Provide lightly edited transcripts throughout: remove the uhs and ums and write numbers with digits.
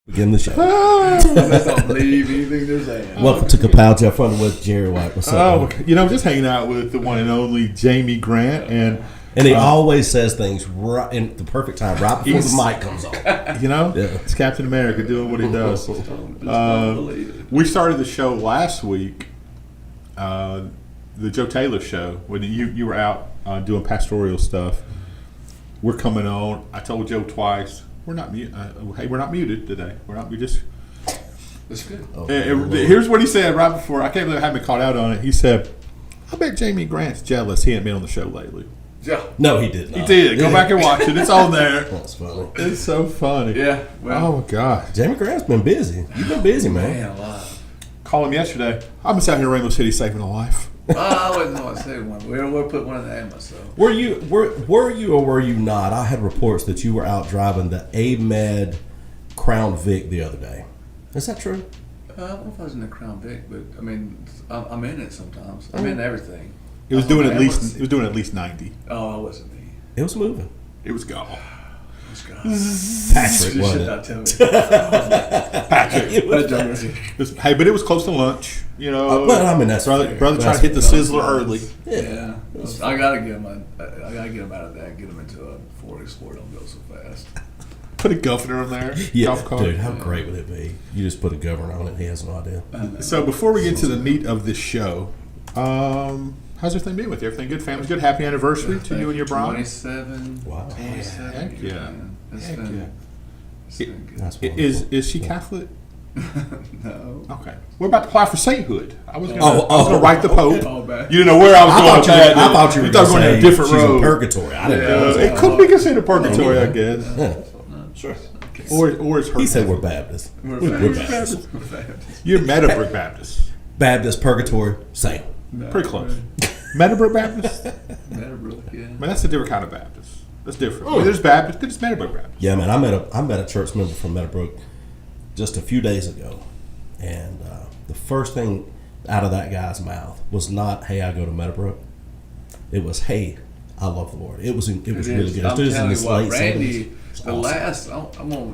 Begin the show. I don't believe anything they're saying. Welcome to Kapow Jeff Running with Jerry White. What's up? Just hanging out with the one and only Jamie Grant, and he always says things right in the perfect time, right before the mic comes on. It's Captain America doing what he does. We started the show last week, the Joe Taylor show, when you were out doing pastoral stuff. We're coming on. I told Joe twice. We're not we're not muted today. We just. That's good. Here's what he said right before. I can't believe I haven't caught out on it. He said, "I bet Jamie Grant's jealous. He ain't been on the show lately." Yeah. No, he did not. He did. Go back and watch it. It's on there. That's funny. It's so funny. Yeah. Well, oh my God. Jamie Grant's been busy. You've been busy, man. Man alive. Called him yesterday. I'm just out here in Rainbow City saving a life. I wouldn't know what to say one. We'll put one in the air myself. Were you or were you not? I had reports that you were out driving the Ahmed Crown Vic the other day. Is that true? I don't know if I was in the Crown Vic, but I mean, I'm in it sometimes. I'm in everything. It was doing at least 90. Oh, I wasn't me. It was moving. It was gone. Patrick, You wasn't should it? not tell me. Patrick. Hey, but it was close to lunch. Well, I mean, that's brother fair. trying to hit the sizzler early. Yeah. I gotta get him. I gotta get him out of that. Get him into a Ford Explorer. Don't go so fast. Put a governor on there. Yeah, Golf cart. dude, how great would it be? You just put a governor on it. He has no idea. So before we get to the meat of this show, how's everything been with you? Everything good? Family's good? Happy anniversary to you and your bride. 27. Wow. 27. Heck yeah. Man. It's Heck been, yeah. it's been good. That's wonderful. Is she Catholic? No. Okay. We're about to apply for sainthood. I was going Oh, to write the Pope. Oh, bad. You didn't know where I was going with that. I thought you were going going a different she's road. in purgatory. I didn't know. It could be considered purgatory, I guess. Yeah. Sure. Or it's her. He said we're Baptist. We're Baptist. Baptist. You're Meadowbrook Baptist. Baptist, purgatory, same. Pretty close. Meadowbrook Baptist? Meadowbrook, yeah. Man, that's a different kind of Baptist. That's different. I mean, there's Baptist, there's Meadowbrook Baptist. Yeah, man. I met a church member from Meadowbrook just a few days ago, and the first thing out of that guy's mouth was not, "Hey, I go to Meadowbrook." It was, "Hey, I love the Lord." It was really good. I'm It was in telling his you what, late Randy, 70s. It's the awesome. last,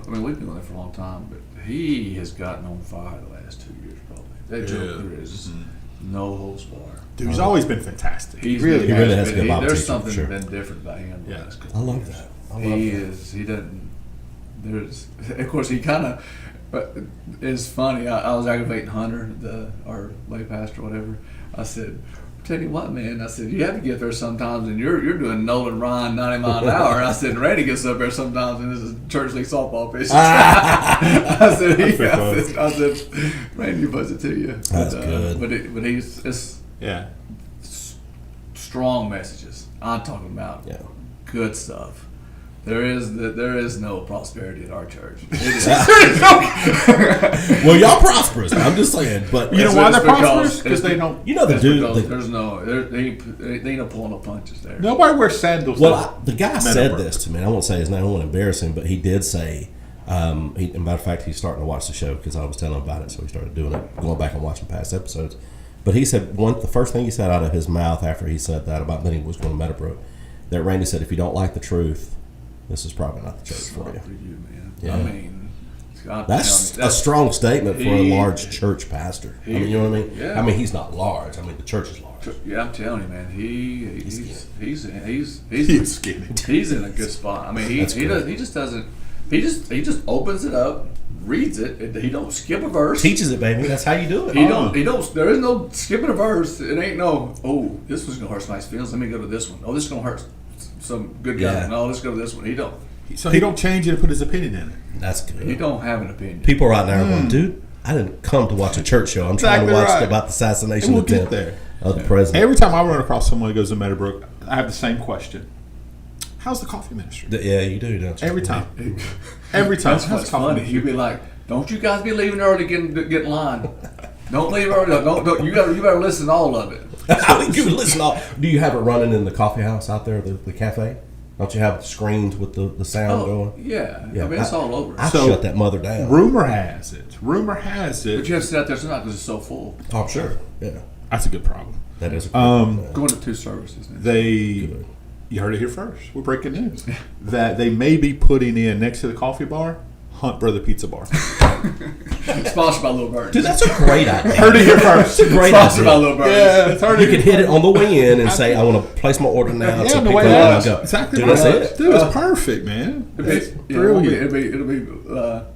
we've been on it for a long time, but he has gotten on fire the last 2 years, probably. That joke, there is no holds barred. Dude, he's always been fantastic. He really really has been- good Bible There's teaching, something sure. been different about him the last couple I love years. that. I love He that. is, he doesn't, there's, of course, he kind of, but it's funny, I was aggravating Hunter, our lay pastor, whatever. I said, "Tell you what, man," I said, "you have to get there sometimes, and you're doing Nolan Ryan 90 mile an hour." And I said, "Randy gets up there sometimes, and this is church league softball pitch." I said, "Randy puts it to you." That's good. But it's Yeah. strong messages. I'm talking about Yeah. good stuff. There is no prosperity at our church. Well, y'all prosperous. I'm just saying, but You know why they're It's because- prosperous? Because they don't. you know the It's dude. because The, there's no, they ain't no pulling no punches there. Nobody wears sandals. the guy said this to me. And I won't say his name. I won't embarrass him, but he did say. As a matter of fact, he's starting to watch the show because I was telling him about it, so he started doing it, going back and watching past episodes. But he said the first thing he said out of his mouth after he said that about that he was going to Meadowbrook, that Randy said, "If you don't like the truth, this is probably not the church It's for not you." for you, man. Yeah. I mean, That's a strong statement for a he- large church pastor. I mean, you know what I mean? Yeah. I mean, he's not large. I mean, the church is large. Yeah, I'm telling you, man. He's He's skinny. he's in a good spot. I mean, he That's great. just doesn't. He just opens it up, reads it. He don't skip a verse. Teaches it, baby. That's how you do it. He don't. There is no skipping a verse. It ain't no. Oh, this one's gonna hurt somebody's feelings. Let me go to this one. Oh, this is gonna hurt some good guy. Yeah. No, let's go to this one. He don't. So he don't change it and put his opinion in it. That's good. He don't have an opinion. People right now are going, "Dude, I didn't come to watch a church show. I'm trying to Exactly watch right. about the assassination And we'll get attempt there. of the president." Every time I run across someone who goes to Meadowbrook, I have the same question. How's the coffee ministry? Yeah, you do, don't you? Every time. Every time. That's what's funny. You'd be like, "Don't you guys be leaving early? Get in line. Don't leave early. Don't. You better listen to all of it." You listen. Do you have it running in the coffee house out there, the cafe? Don't you have screens with the sound going? Yeah. I mean, it's all over. I So, shut that mother down. Rumor has it. But you have to sit out there tonight because it's so full. Oh, sure. Yeah, That's a good problem. that is. Going to 2 services. Now. You heard it here first. We're breaking news. That they may be putting in next to the coffee bar Hunt Brother Pizza Bar. Sponsored by Little Bird. Dude, that's a great idea. Heard it here first. That's a great Sponsored by idea. Little Bird. Yeah, it's already You could hit it on the way in and say, I want to place my order now. Yeah, to on the pick way it up out. and go. Exactly Dude, right. that's it. Dude, it's perfect, man. It's brilliant. It'll be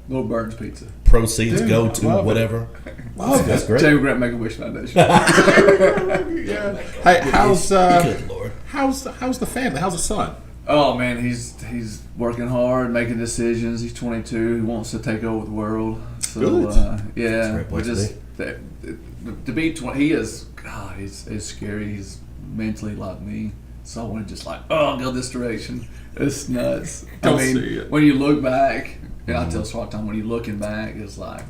Little Bird's Pizza. Proceeds Dude, go I to love it. whatever. Love That's it. great. Jamie Grant Make-A-Wish Foundation. Yeah. Hey, how's Good Lord. how's the family? How's the son? Oh man, he's working hard, making decisions. He's 22. He wants to take over the world. So Good. yeah, great we place to just to be 20. He is God. He's scary. He's mentally like me. So I want to just like go this direction. It's nuts. Don't I mean, see it. when you look back, and I tell Swat time when you're looking back, it's like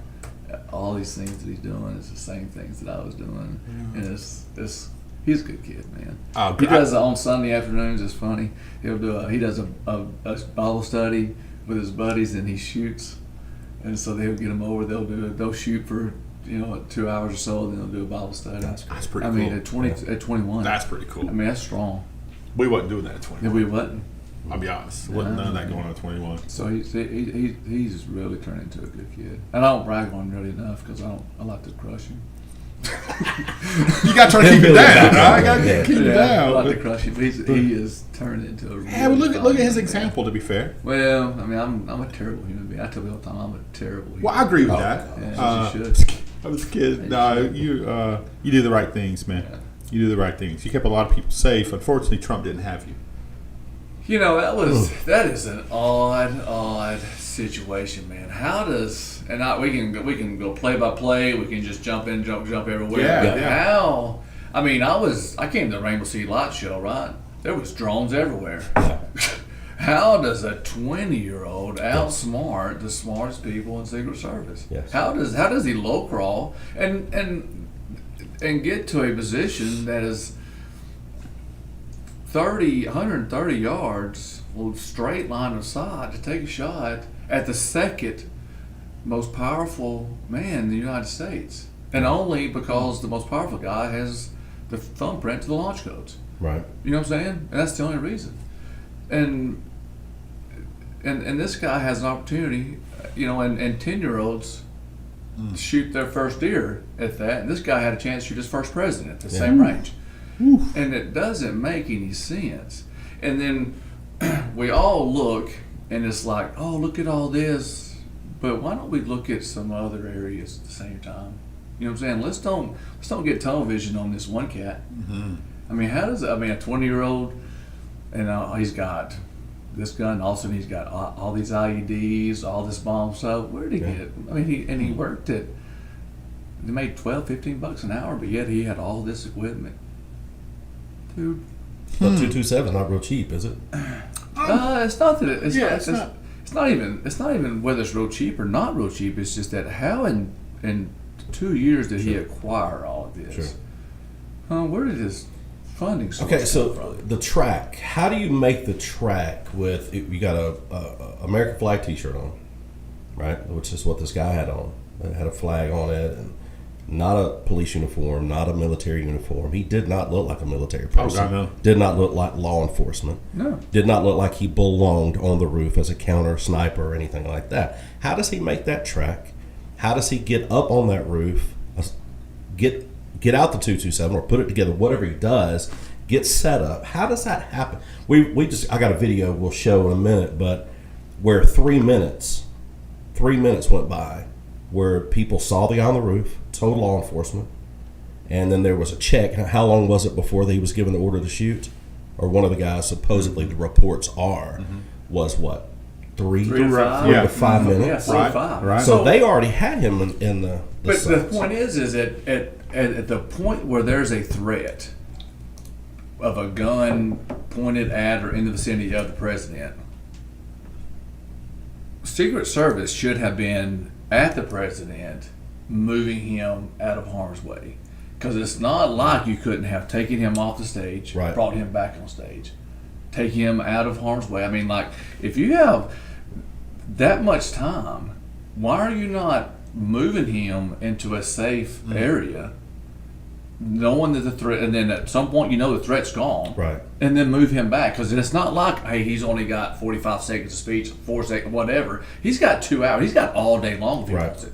all these things that he's doing is the same things that I was doing, and it's. He's a good kid, man. Oh, He good. does on Sunday afternoons. It's funny. He does a Bible study with his buddies, and he shoots. And so they'll get him over. They'll shoot for 2 hours or so, and then they'll do a Bible study. That's pretty I cool. mean, at 21. That's pretty cool. I mean, that's strong. We wasn't doing that at Yeah, 21. we wasn't. I'll be honest. Wasn't none of that going on at 21. So he's really turned into a good kid. And I don't brag on him really enough because I like to crush him. You got to try to keep it Build it down, back right? up, Got to yeah. keep it I down. like to crush him. He is turned into a. Yeah, but really look at fine his man. example. To be fair, Well, I mean, I'm a terrible human being. I tell people all the time I'm a terrible human well, I agree with Oh, that. Yeah, you should. I was a kid. No, you do the right things, man. Yeah. You do the right things. You kept a lot of people safe. Unfortunately, Trump didn't have you. That is an odd situation, man. How does we can go play by play. We can just jump in, jump everywhere. Yeah, but yeah. how? I mean, I came to the Rainbow Sea Light show, right? There was drones everywhere. How does a 20-year-old outsmart the smartest people in Secret Service? Yes. How does he low crawl and get to a position that is 130 yards, straight line of sight to take a shot at the second most powerful man in the United States, and only because the most powerful guy has the thumbprint to the launch codes. Right. You know what I'm saying? And that's the only reason. And this guy has an opportunity, and 10-year-olds shoot their first deer at that, and this guy had a chance to shoot his first president at the same range. And it doesn't make any sense. And then we all look, and it's like, oh, look at all this, but why don't we look at some other areas at the same time? You know what I'm saying? Let's don't get tunnel vision on this one cat. Mm-hmm. I mean, a 20-year-old, and he's got this gun. All of a sudden, he's got all these IEDs, all this bomb stuff. Where did he get it? I mean, he worked at. They made $12-15 an hour, but yet he had all this equipment. Dude, But 227 is not real cheap, is it? it's not that. it's not. It's not even whether it's real cheap or not real cheap. It's just that how in 2 years did he acquire all of this? Sure. Where did his funding source Okay, come so from? the track. How do you make the track with you got a American flag T-shirt on, right? Which is what this guy had on. It had a flag on it, and not a police uniform, not a military uniform. He did not look like a military person. God, no. Did not look like law enforcement. No. Did not look like he belonged on the roof as a counter sniper or anything like that. How does he make that track? How does he get up on that roof, get out the 227 or put it together, whatever he does, get set up? How does that happen? I got a video we'll show in a minute, but where 3 minutes went by where people saw the guy on the roof, told law enforcement, and then there was a check. How long was it before he was given the order to shoot? Or one of the guys, supposedly the reports are, was what? 3 3 to 5? Yeah. to 5 minutes? Yeah, 4 to 5. Right. So they already had him in the But the sights. point is at the point where there's a threat of a gun pointed at or in the vicinity of the president, Secret Service should have been at the president, moving him out of harm's way. Because it's not like you couldn't have taken him off the stage, Right. brought him back on stage, take him out of harm's way. I mean, like, if you have that much time, why are you not moving him into a safe area knowing that the threat, and then at some point the threat's gone, Right. and then move him back, because it's not like, hey, he's only got 45 seconds of speech, 4 seconds, whatever. He's got 2 hours. He's got all day long if he Right. wants it.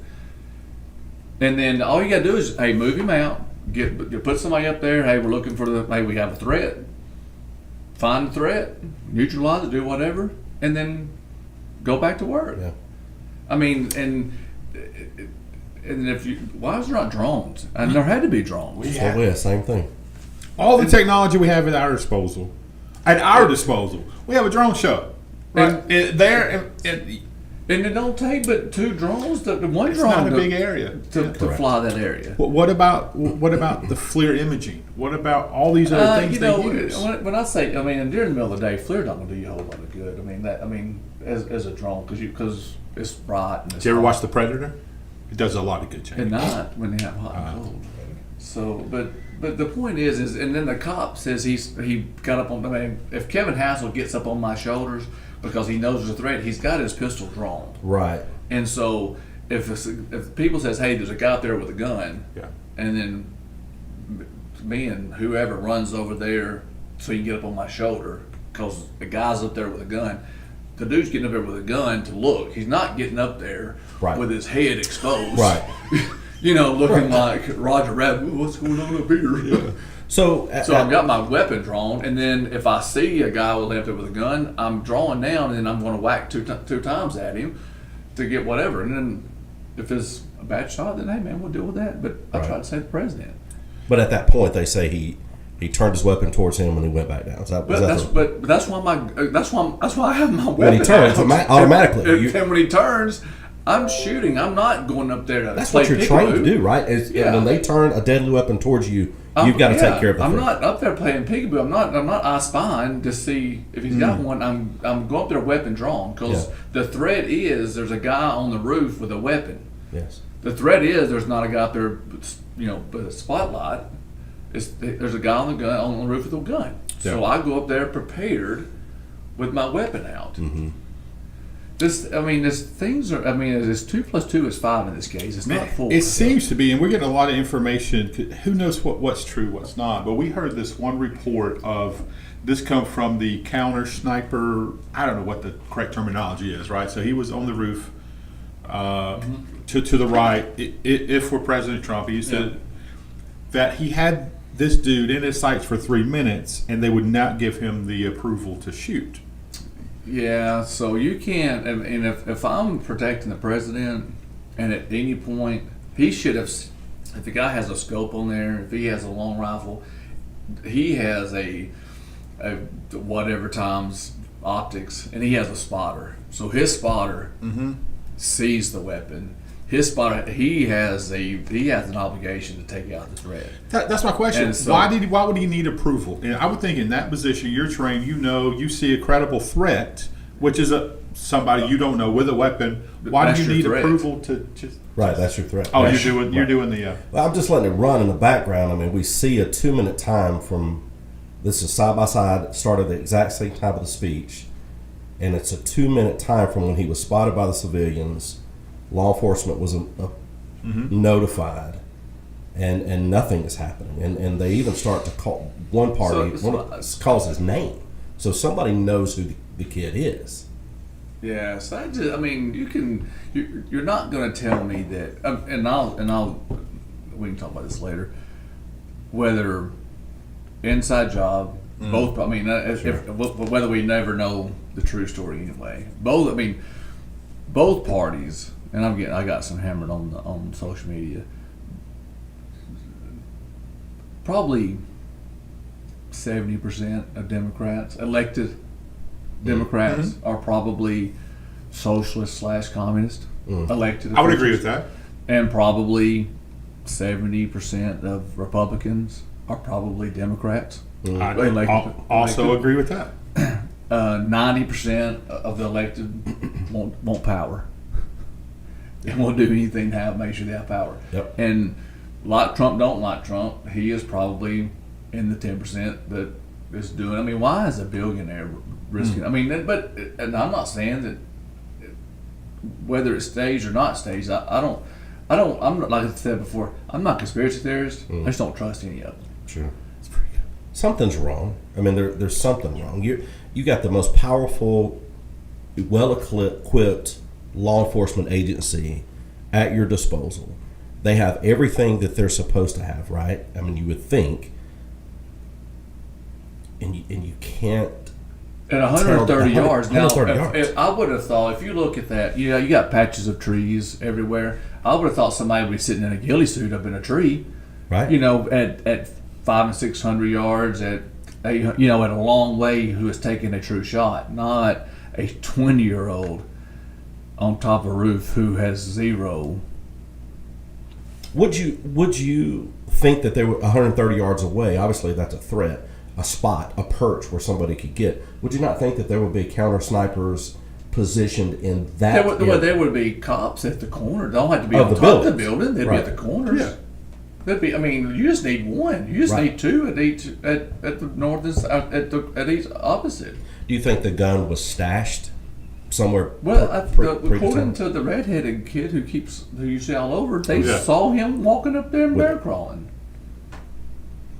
And then all you got to do is, hey, move him out, put somebody up there. Hey, we're looking for hey, we have a threat. Find the threat, neutralize it, do whatever, and then go back to work. Yeah. I mean, and if why is there not drones? And there had to be drones. So yeah, same thing. All the technology we have at our disposal. We have a drone show. Right. And And it don't take but 2 drones. The one it's drone not a big area. to fly that area. What about the FLIR imaging? What about all these other things they use? When I say, I mean, during the middle of the day, FLIR not going to do you a whole lot of good. As a drone, because it's bright. And it's Did you ever hot. watch The Predator? It does a lot of good At change. night when they have hot and cold. So, but the point is, and then the cop says he got up on. I mean, if Kevin Hassel gets up on my shoulders because he knows there's a threat, he's got his pistol drawn. Right. And so if people says, hey, there's a guy out there with a gun, Yeah. and then me and whoever runs over there so you can get up on my shoulder because the guy's up there with a gun. The dude's getting up there with a gun to look. He's not getting up there Right. with his head exposed. Right. Looking like Roger Rabbit. What's going on up here? Yeah. So So I've got my weapon drawn, and then if I see a guy up there with a gun, I'm drawing down, and then I'm going to whack two times at him to get whatever. And then if it's a bad shot, then hey man, we'll deal with that. But I Right. try to save the president. But at that point, they say he turned his weapon towards him when he went back down. But that's why I have my weapon. When he turns, out. automatically. And when he turns, I'm shooting. I'm not going up there to That's play what you're peekaboo. trained to do, right? Yeah. When they turn a deadly weapon towards you, you've got to take care of the I'm threat. not up there playing peekaboo. I'm not I spying to see if he's got one. I'm going up there weapon drawn because the threat is there's a guy on the roof with a weapon. Yes. The threat is there's not a guy up there, with a spotlight. There's a guy on the roof with a gun. So Yeah. I go up there prepared with my weapon out. Mm-hmm. This 2 + 2 is 5 in this case. It's not 4. It seems to be, and we're getting a lot of information. Who knows what's true, what's not? But we heard this one report of this come from the counter sniper. I don't know what the correct terminology is, right? So he was on the roof to the right. If we're President Trump, he said that he had this dude in his sights for 3 minutes, and they would not give him the approval to shoot. Yeah, so you can't. And if I'm protecting the president, and at any point he should have, if the guy has a scope on there, if he has a long rifle, he has a whatever times optics, and he has a spotter. So his spotter sees the weapon. His spotter, he has an obligation to take out the threat. That's my question. And so- Why would he need approval? And I would think in that position, you're trained. You see a credible threat, which is somebody you don't know with a weapon. Why That's do you your need threat. approval to just? Right, that's your threat. Oh, That's- you're doing the. Well, I'm just letting it run in the background. I mean, we see a 2-minute time from this is side by side. Started the exact same time of the speech, and it's a 2-minute time from when he was spotted by the civilians. Law enforcement was notified, and nothing is happening. And they even start to call one party calls his name, so somebody knows who the kid is. Yeah, so you're not going to tell me that, we can talk about this later. Whether inside job, both. I mean, whether we never know the true story anyway. Both parties, and I got some hammered on social media. Probably 70% of Democrats, elected Democrats, are probably socialist / communist elected. I would agree with that. And probably 70% of Republicans are probably Democrats. I Elected. also agree with that. 90% of the elected want power. They won't do anything to make sure they have power. Yep. And like Trump, don't like Trump, he is probably in the 10% that is doing. I mean, why is a billionaire risking? I mean, and I'm not saying that whether it's staged or not staged. I I'm not, like I said before, I'm not a conspiracy theorist. I just don't trust any of them. Sure. It's pretty good. Something's wrong. I mean, there's something wrong. You got the most powerful, well-equipped law enforcement agency at your disposal. They have everything that they're supposed to have, right? I mean, you would think, and you can't. At 130 yards. Now, 130 yards. If I would have thought, if you look at that, you got patches of trees everywhere. I would have thought somebody would be sitting in a ghillie suit up in a tree, Right. At 500 and 600 yards, at a long way, who is taking a true shot, not a 20-year-old on top of a roof who has zero. Would you think that they were 130 yards away? Obviously, that's a threat, a spot, a perch where somebody could get. Would you not think that there would be counter snipers positioned in that? There would be cops at the corner. They don't have to be Of on the top of the buildings. building. They'd Right. be at the corners. Yeah. That'd be. I mean, you just need one. You just Right. need two at each at the north at each opposite. Do you think the gun was stashed somewhere? Well, according predetermined? to the redheaded kid who you see all over, they Yeah. saw him walking up there and With- bear crawling.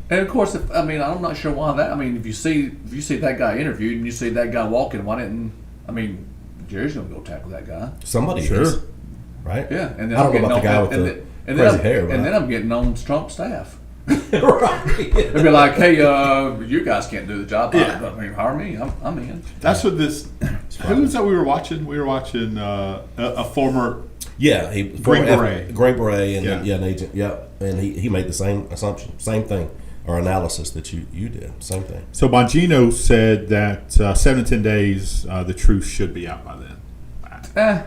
And of course, I'm not sure why that. I mean, if you see that guy interviewed and you see that guy walking, why didn't? I mean, Jerry's gonna go tackle that guy. Somebody Sure. is, right? Yeah, and then I don't know I'm about the getting guy on- with and the then- and crazy then I'm- hair, but and then I'm getting on Trump's staff. right. They'd be like, "Hey, you guys can't do the job. Yeah. I mean, hire me. I'm in." That's what this. Who was that we were watching? We were watching a former. Yeah, he Green Beret. Green Beret, and Yeah. an agent. Yeah, and he made the same assumption, same thing, or analysis that you did, same thing. So Bongino said that 7 to 10 days, the truth should be out by then.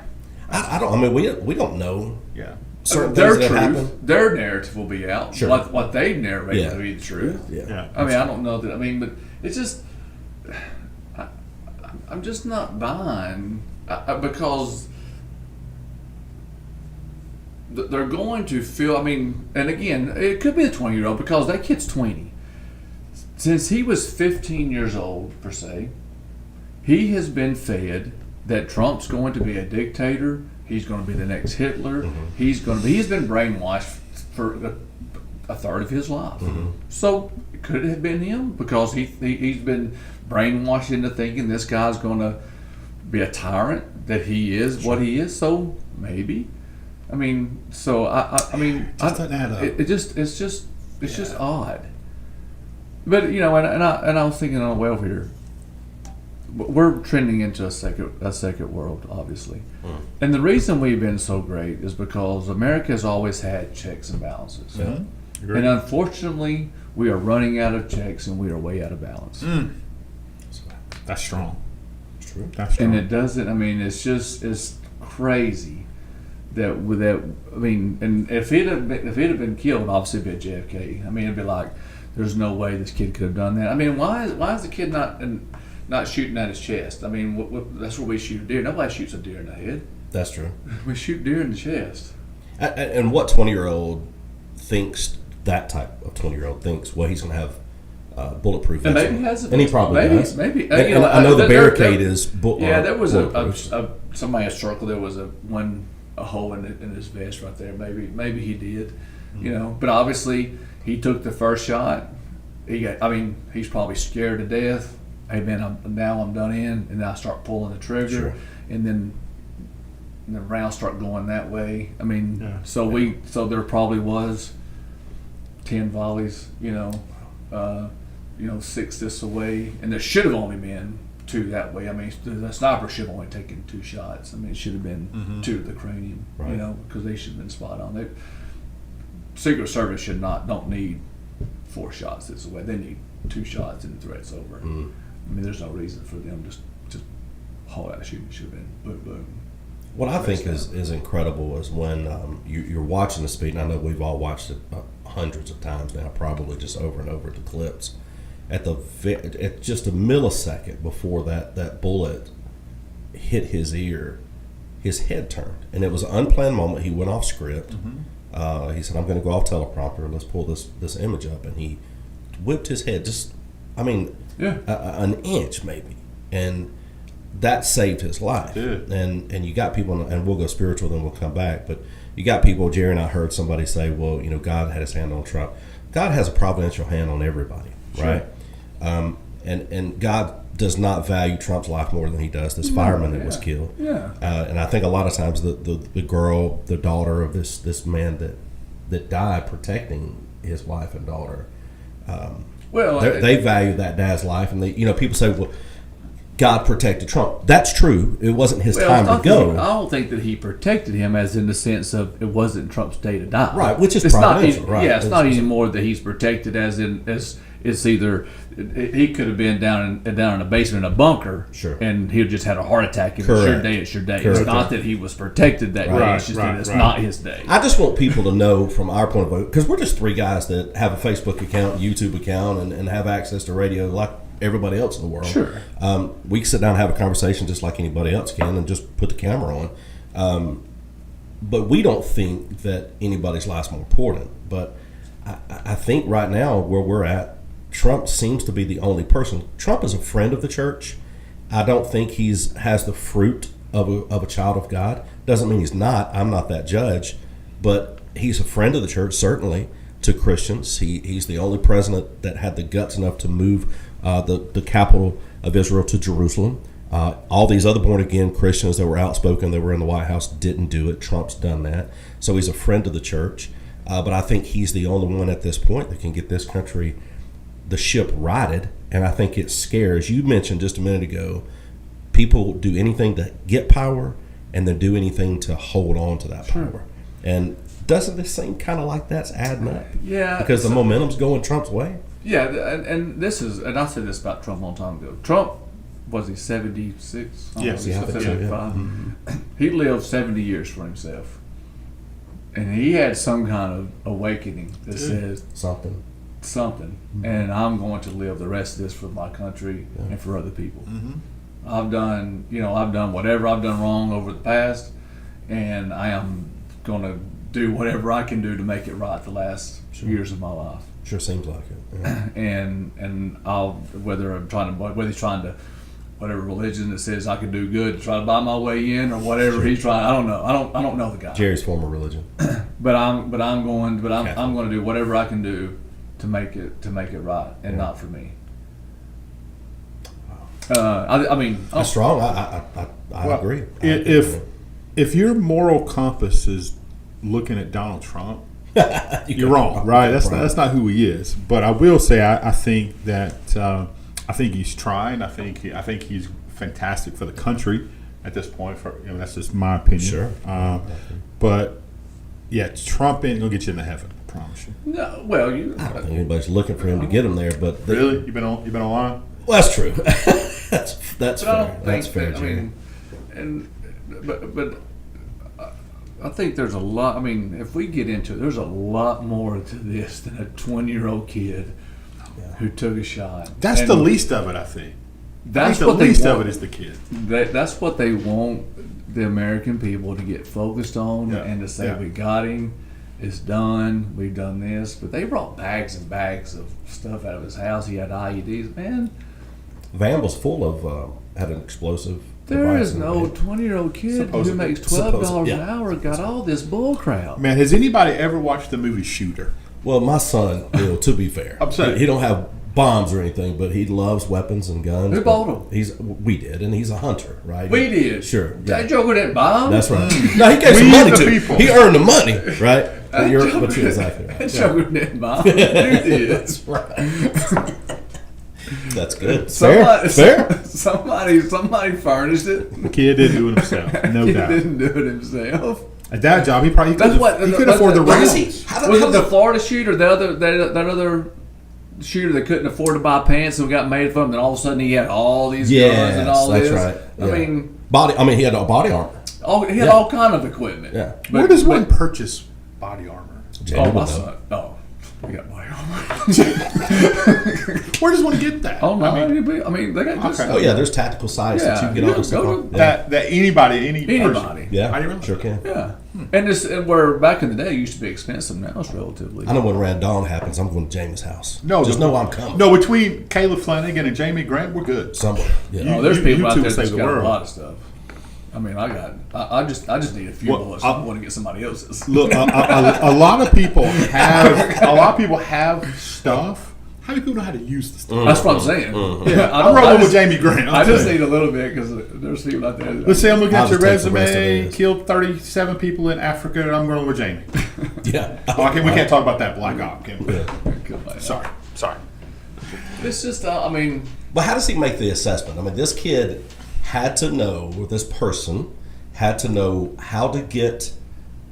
I don't. I mean, we don't know Yeah. certain Their things that truth, happen. their narrative will be out. Sure. What they narrate Yeah. will be the truth. Yeah. Yeah. I mean, I don't know that. I mean, but it's just, I'm just not buying because they're going to feel. I mean, and again, it could be a 20-year-old because that kid's 20. Since he was 15 years old, per se, he has been fed that Trump's going to be a dictator. He's going to be the next Hitler. Mm-hmm. He's been brainwashed for a third of his life. Mm-hmm. So could it have been him? Because he's been brainwashed into thinking this guy's going to be a tyrant, that he is what he is. So maybe. I mean, so I mean, Just doesn't add up. it's just odd. But and I was thinking on well here. We're trending into a second world, obviously, and the reason we've been so great is because America has always had checks and balances, Yeah. Agreed. and unfortunately, we are running out of checks and we are way out of balance. That's strong. It's true. That's strong. And it doesn't. I mean, it's crazy that I mean, and if he'd have been killed, obviously it'd be a JFK. I mean, it'd be like, there's no way this kid could have done that. I mean, why is the kid not shooting at his chest? I mean, that's where we shoot a deer. Nobody shoots a deer in the head. That's true. We shoot deer in the chest. And what 20-year-old thinks that type of 20-year-old thinks? Well, he's going to have bulletproof And vest maybe on. he has a and he probably maybe, does. Maybe. And I know the barricade is bulletproof. Yeah, there was somebody circled. There was a hole in his vest right there. Maybe he did, But obviously he took the first shot. He's probably scared to death. Hey man, now I'm done in, and then I start pulling the trigger, Sure. and then the rounds start going that way. I mean, Yeah. so there probably was 10 volleys, 6 this away, and there should have only been 2 that way. I mean, the sniper should have only taken 2 shots. I mean, it should have been 2 to the cranium, Right. because they should have been spot on. Secret Service don't need 4 shots this way. They need 2 shots and the threat's over. Mm. I mean, there's no reason for them just haul out shooting. It should have been boom, boom. What I think is incredible is when you're watching the speed, and I know we've all watched it hundreds of times now, probably just over and over the clips. At just a millisecond before that bullet hit his ear, his head turned, and it was an unplanned moment. He went off script. He said, "I'm going to go off teleprompter. Let's pull this image up," and he whipped his head an inch maybe, and that saved his life. Yeah. And you got people, and we'll go spiritual, then we'll come back. But you got people. Jerry and I heard somebody say, "Well, God had His hand on Trump." God has a providential hand on everybody, right? And God does not value Trump's life more than He does this fireman that was killed. Yeah. And I think a lot of times the girl, the daughter of this man that died protecting his wife and daughter, they value that dad's life, and people say, well, God protected Trump. That's true. It wasn't his time to go. I don't think that He protected him as in the sense of it wasn't Trump's day to die. Right, which is it's providential. Not, right. Yeah, it's not anymore that he's protected as it's either he could have been down in a basement in a bunker, sure, and he just had a heart attack. And it's your day. Correct. It's not that he was protected that day. It's just that it's not his day. I just want people to know from our point of view, because we're just three guys that have a Facebook account, YouTube account, and have access to radio like everybody else in the world. Sure. We can sit down and have a conversation just like anybody else can, and just put the camera on. But we don't think that anybody's life's more important. But I think right now where we're at, Trump seems to be the only person. Trump is a friend of the church. I don't think has the fruit of a child of God. Doesn't mean he's not. I'm not that judge. But he's a friend of the church, certainly, to Christians. He's the only president that had the guts enough to move the capital of Israel to Jerusalem. All these other born-again Christians that were outspoken, that were in the White House, didn't do it. Trump's done that. So he's a friend of the church. But I think he's the only one at this point that can get this country, the ship righted. And I think it scares. You mentioned just a minute ago, people do anything to get power and then do anything to hold on to that power. And doesn't this seem kind of like that's adding up? Yeah. Because the momentum's going Trump's way? Yeah, and I said this about Trump a long time ago. Trump, was he 76? Yes, 75. He lived 70 years for himself. And he had some kind of awakening that says something. And I'm going to live the rest of this for my country and for other people. I've done whatever I've done wrong over the past, and I am going to do whatever I can do to make it right the last years of my life. Sure seems like it. Yeah. And I'll whether he's trying to whatever religion that says I can do good to try to buy my way in or whatever he's trying. I don't know. I don't know the guy. Jerry's former religion. But I'm going to do whatever I can do to make it right and not for me. I mean, that's strong. I agree. If your moral compass is looking at Donald Trump, you're wrong, right? That's not who he is. But I will say I think that I think he's trying. I think he's fantastic for the country at this point. That's just my opinion. Sure. But yeah, Trump ain't gonna get you into heaven. I promise you. No, well, I don't think anybody's looking for him to get him there. But really, you've been online. Well, that's true. that's fair. That's fair, Jerry. But I think there's a lot. I mean, if we get into it, there's a lot more to this than a 20-year-old kid who took a shot. That's the least of it, I think. That's the what least they of want. it is the kid. That's what they want the American people to get focused on and to say we got him, it's done, we've done this. But they brought bags and bags of stuff out of his house. He had IEDs. Man, Van was full of had an explosive. There is no 20-year-old kid who makes $12 an hour got all this bull crap. Man, has anybody ever watched the movie Shooter? Well, my son will, to be fair. I'm saying. He don't have bombs or anything, but he loves weapons and guns. Who bought them? We did, and he's a hunter, right? We did. Sure. That joker didn't buy them? That's right. No, he gave some money to people. He earned the money, right? But you're exactly right. That joker didn't buy them. You did. That's right. That's good. Somebody Fair. furnished it. The kid didn't do it himself. No doubt. He didn't do it himself. At that job, he probably could afford the rounds. Was it the Florida shooter, that other shooter that couldn't afford to buy pants and got made from him, and all of a sudden he had all these guns and all this? That's right. Yeah. I mean, he had a body armor. He had all kind of equipment. Yeah. Where does one purchase body armor? My son. Oh. We got body armor. Where does one get that? Oh no! I mean, they got good stuff. Oh yeah, there's tactical sites that you can get all this stuff go on. to- Yeah. that anybody, any person. Anybody. Yeah, I didn't realize sure that. can. Yeah, and where back in the day it used to be expensive. Now it's relatively. I know when Red Dawn happens, I'm going to Jamie's house. No, just know I'm coming. No, between Caleb Flanagan and Jamie Grant, we're good. Somewhere. Yeah. Oh, there's you- people you out two there will that's save the got a world. lot of stuff. I mean, I just need a few Well, bullets. I- I want to get somebody else's. Look, a lot of people have stuff. How many people know how to use the stuff? That's what I'm saying. Yeah, I I'm don't- I rolling with just- Jamie Grant. I just need a little bit because there's people out there. Let's say I'm looking I'll at your just take the rest of resume. it. Killed 37 people in Africa, and I'm rolling with Jamie. Yeah. We can't talk about that Black Op, can we? Yeah. Sorry. It's just, I mean, But how does he make the assessment? I mean, this kid had to know, or this person had to know how to get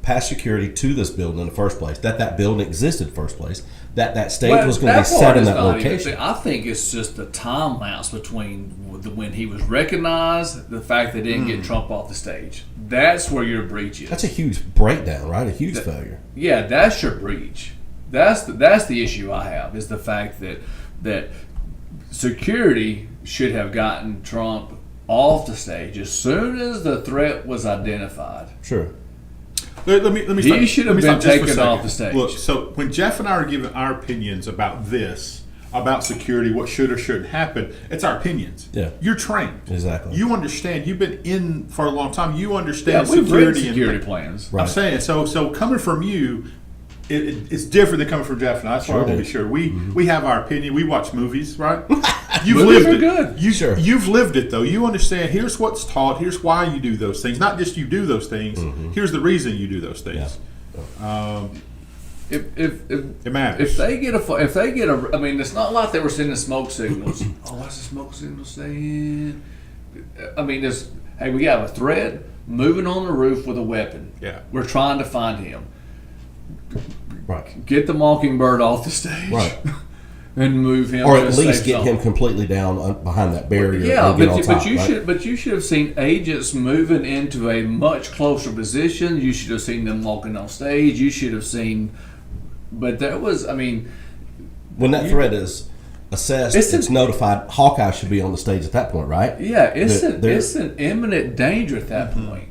past security to this building in the first place, that building existed in the first place, that stage was going to be set in that location. I think it's just the time lapse between when he was recognized, the fact they didn't get Trump off the stage. That's where your breach is. That's a huge breakdown, right? A huge failure. Yeah, that's your breach. That's the issue I have, is the fact that security should have gotten Trump off the stage as soon as the threat was identified. Sure. Let me He stop- should let have me been stop just for a taken second. off the stage. Look, so when Jeff and I are giving our opinions about this, about security, what should or shouldn't happen, it's our opinions. Yeah. You're trained. Exactly. You understand. You've been in for a long time. You understand We've read security. security plans. Right. I'm saying, so coming from you, it's different than coming from Jeff and I. That's why I Sure want to is. be sure. We have our opinion. We watch movies, right? You've Movies lived are it. good. Sure. You've lived it, though. You understand. Here's what's taught. Here's why you do those things. Not just you do those things. Here's the reason you do those things. If It matters. if they get a, I mean, it's not like they were sending smoke signals. Oh, what's the smoke signal saying? I mean, hey, we got a threat moving on the roof with a weapon. Yeah. We're trying to find him. Right. Get the Mockingbird off the stage. Right. And move him, Or to at a least safe get zone. him completely down behind that barrier. Yeah, and get on but top, you right? should have seen agents moving into a much closer position. You should have seen them walking on stage. You should have seen, but there was, I mean, When that threat is assessed, it's notified. Hawkeye should be on the stage at that point, right? yeah, it's There- an imminent danger at that point.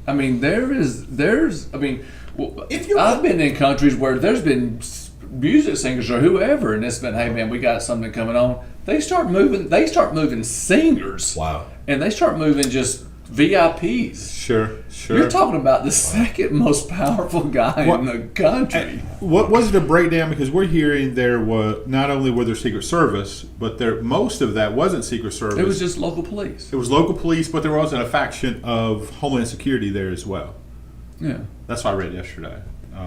I mean, there's, I mean, I've been in countries where there's been music singers or whoever, and it's been, hey man, we got something coming on. They start moving singers. Wow. And they start moving just VIPs. Sure. You're talking about the second most powerful guy in the country. What was it a breakdown? Because we're hearing there was not only were there Secret Service, but most of that wasn't Secret Service. It was just local police. It was local police, but there was a faction of Homeland Security there as well. Yeah. That's what I read yesterday.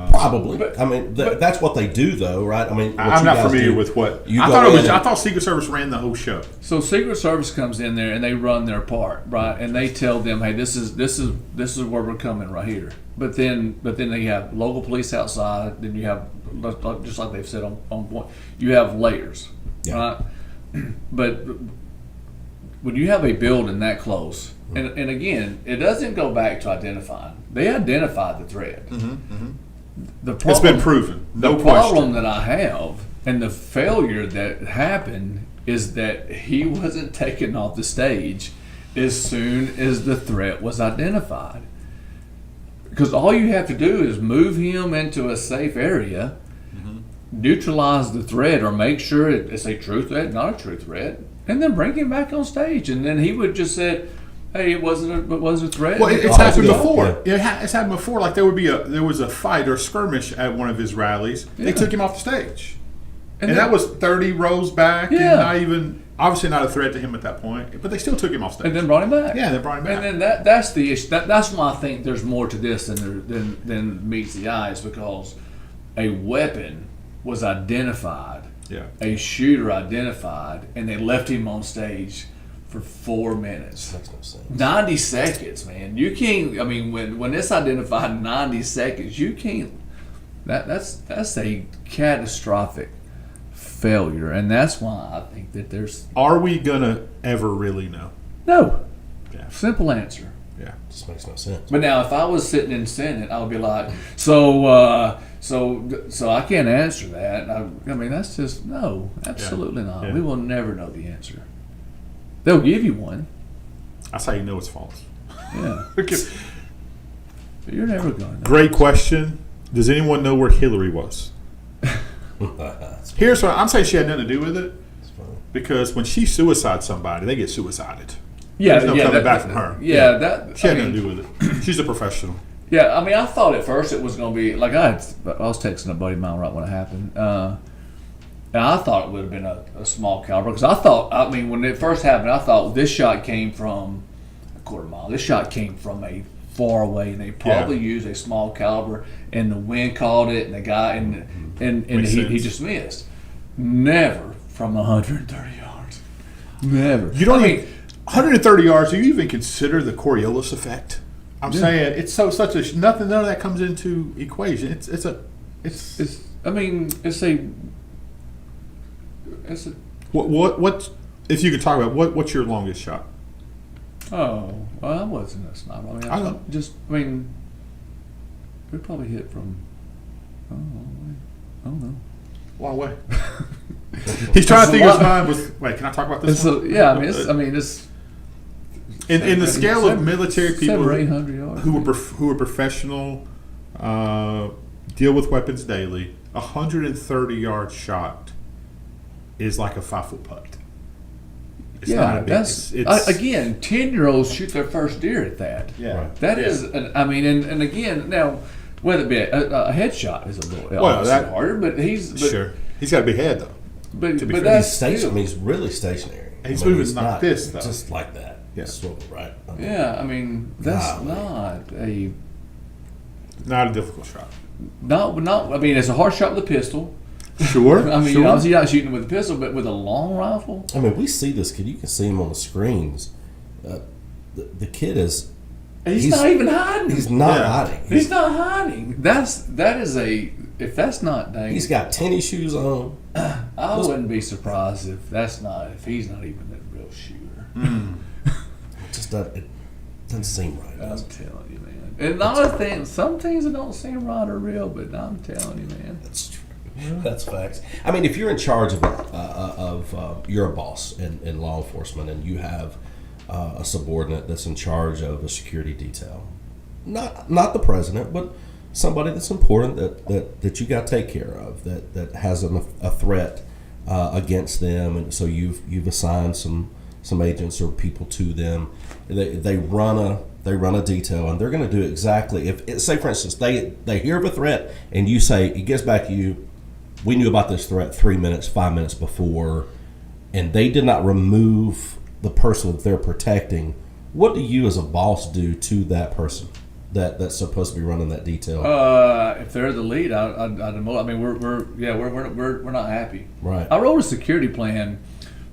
Probably. But- I mean, that's what they do, though, right? I mean, what I'm you not guys familiar do, with what. you I go thought in I and- thought Secret Service ran the whole show. So Secret Service comes in there and they run their part, right? And they tell them, hey, this is where we're coming right here. But then they have local police outside. Then you have, just like they've said on point, you have layers, Yeah. right? But when you have a building that close, and again, it doesn't go back to identifying. They identified the threat. The problem, It's been proven. No the problem question. that I have and the failure that happened is that he wasn't taken off the stage as soon as the threat was identified. Because all you have to do is move him into a safe area, neutralize the threat, or make sure it's a true threat, not a true threat, and then bring him back on stage. And then he would just say, hey, it wasn't a threat. Well, it's Oh, happened yeah. before. It's happened before. Like there was a fight or skirmish at one of his rallies. They Yeah. took him off the stage, and then- that was 30 rows back, Yeah. and not even obviously not a threat to him at that point. But they still took him off stage. and then brought him back. Yeah, they brought him back. And then that's the issue. That's why I think there's more to this than meets the eye, is because a weapon was identified, Yeah. a shooter identified, and they left him on stage for 4 minutes. Makes no sense. 90 seconds, man. You can't. I mean, when it's identified 90 seconds, you can't. That's a catastrophic failure, and that's why I think that there's Are we gonna ever really know? no Yeah. simple answer. Yeah. Just makes no sense. But now, if I was sitting in Senate, I would be like, so So I can't answer that. I mean, that's just no, absolutely not. Yeah. We will never know the answer. They'll give you one. That's how you know it's false. Yeah. Okay. But you're never going to know. Great question. Does anyone know where Hillary was? Here's what I'm saying. She had nothing to do with it because when she suicides somebody, they get suicided. Yeah, There's no coming back from her. Yeah, she had nothing to do with it. She's a professional. Yeah, I mean, I thought at first it was going to be like I was texting a buddy of mine right when it happened, and I thought it would have been a small caliber because I mean, when it first happened, I thought this shot came from a quarter mile. This shot came from a far away, and they probably used a small caliber, and the wind caught it, and the guy and he just missed. Never from 130 yards. Never. You don't 130 yards. Do you even consider the Coriolis effect? I'm saying it's such a nothing. None of that comes into equation. It's what if you could talk about what's your longest shot? Oh, well, I wasn't a sniper. I mean, we probably hit from. I don't know. Long way. He's trying to think his mind was. Wait, can I talk about this? It's in the scale of military people 700 or 800 yards who are professional, deal with weapons daily. 130-yard shot is like a 5-foot putt. It's not a big, that's again. 10-year-olds shoot their first deer at that. Yeah, right. That is. I mean, and again, now whether it be a headshot is a little harder, but sure. He's got a big head though. But that's he's really stationary. He's moving like this though, just like that. Yeah, swivel, right. I mean that's not a difficult shot. Not. I mean, it's a hard shot with a pistol. Sure. I mean, obviously you're not shooting with a pistol, but with a long rifle. I mean, we see this kid. You can see him on the screens. The kid is. He's not even hiding. He's not hiding. He's not hiding. That is a. If that's not dangerous. He's got tennis shoes on. I wouldn't be surprised if he's not even a real shooter. It doesn't seem right. I'm telling you, man. And another thing, some things that don't seem right are real, but I'm telling you, man. That's true. That's facts. I mean, if you're in charge of you're a boss in law enforcement, and you have a subordinate that's in charge of a security detail, not the president, but somebody that's important that you got to take care of, that has a threat against them, and so you've assigned some agents or people to them. They run a detail, and they're going to do exactly. If say for instance they hear of a threat, and you say it gets back to you, we knew about this threat 3 minutes, 5 minutes before, and they did not remove the person that they're protecting. What do you as a boss do to that person that's supposed to be running that detail? If they're the lead, I mean we're not happy. Right. I wrote a security plan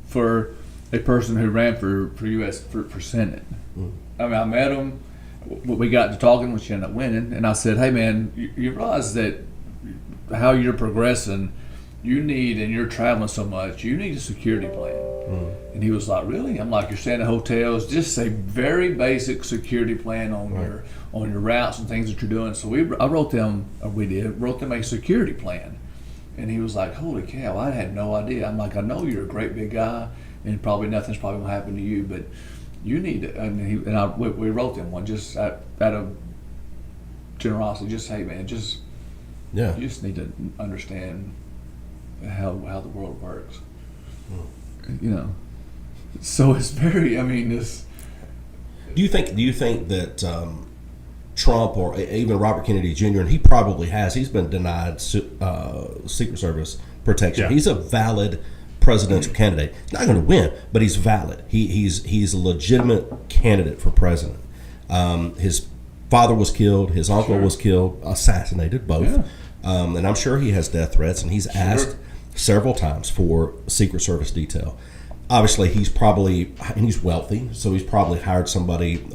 for a person who ran for U.S. for Senate. I mean, I met him. We got to talking, which ended up winning. And I said, "Hey, man, you realize that how you're progressing, you need, and you're traveling so much, you need a security plan." And he was like, "Really?" I'm like, "You're staying at hotels, just a very basic security plan on your routes and things that you're doing." So we wrote them a security plan. And he was like, "Holy cow, I had no idea." I'm like, "I know you're a great big guy, and probably nothing's probably gonna happen to you, but you need to." We wrote them one just out of generosity. Just, hey man, you just need to understand how the world works. You know, so it's very. I mean, this. Do you think that Trump or even Robert Kennedy Jr. and he probably has. He's been denied Secret Service protection. Yeah. He's a valid presidential candidate. He's not going to win, but he's valid. He's a legitimate candidate for president. His father was killed. His uncle was killed, assassinated, both. Yeah. And I'm sure he has death threats, and he's asked several times for Secret Service detail. Obviously, he's wealthy, so he's probably hired somebody.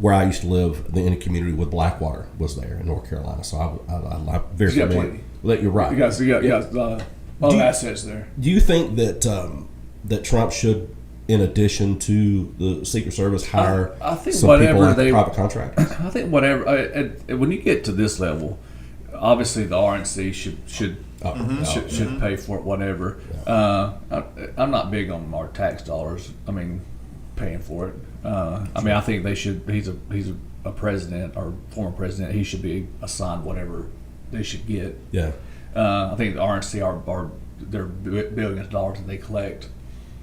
Where I used to live in a community with Blackwater was there in North Carolina, so I'm very familiar. You're right. You got a lot of assets there. Do you think that Trump should, in addition to the Secret Service, hire some people like private contractors? I think whatever. When you get to this level, obviously the RNC should pay for it, whatever. I'm not big on our tax dollars. I mean, paying for it. I mean, I think they should. He's a president or former president. He should be assigned whatever they should get. Yeah. I think the RNC are their billions of dollars that they collect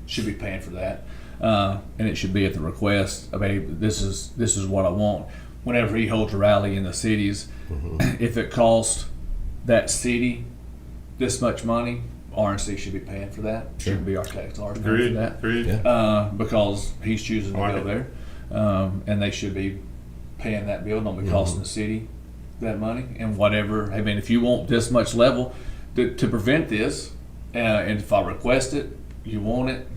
should be paying for that, and it should be at the request. I mean, this is what I want. Whenever he holds a rally in the cities, if it costs that city this much money, RNC should be paying for that. Sure. Shouldn't be our tax dollars paying for that. Agreed. Yeah. Because he's choosing to go there, and they should be paying that bill. Don't be costing the city that money and whatever. I mean, if you want this much level to prevent this, and if I request it, you want it,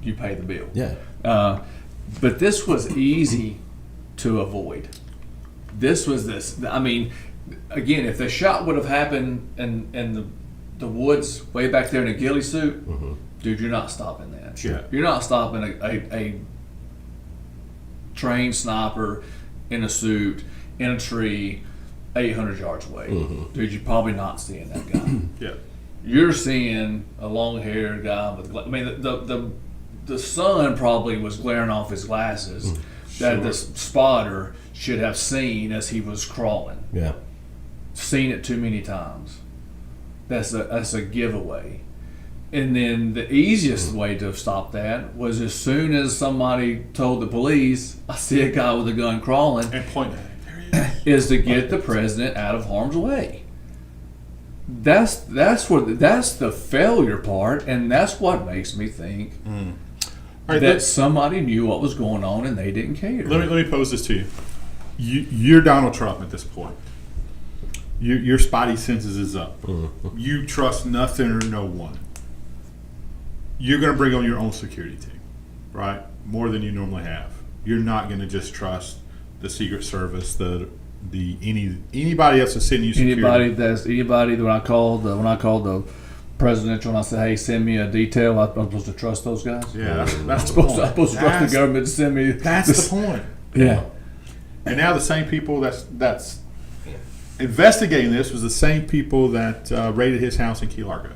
you pay the bill. Yeah. But this was easy to avoid. This was this. I mean, again, if the shot would have happened in the woods way back there in a ghillie suit, dude, you're not stopping that. Sure. You're not stopping a trained sniper in a suit in a tree 800 yards away. Dude, you're probably not seeing that guy. Yeah. You're seeing a long-haired guy with. I mean, the sun probably was glaring off his glasses that the spotter should have seen as he was crawling. Yeah. Seen it too many times. That's a giveaway. And then the easiest way to stop that was as soon as somebody told the police, I see a guy with a gun crawling, And point at it. There he is. is to get the president out of harm's way. That's the failure part, and that's what makes me think All right, that somebody knew what was going on and they didn't care. let me pose this to you. You're Donald Trump at this point. Your spidey senses is up. You trust nothing or no one. You're going to bring on your own security team, right? More than you normally have. You're not going to just trust the Secret Service, anybody else that's sending you security. Anybody when I called the presidential and I said, hey, send me a detail, I'm supposed to trust those guys. Yeah, that's I'm the supposed point. to trust the government to send me. That's the point. Yeah. And now the same people that's investigating this was the same people that raided his house in Key Largo.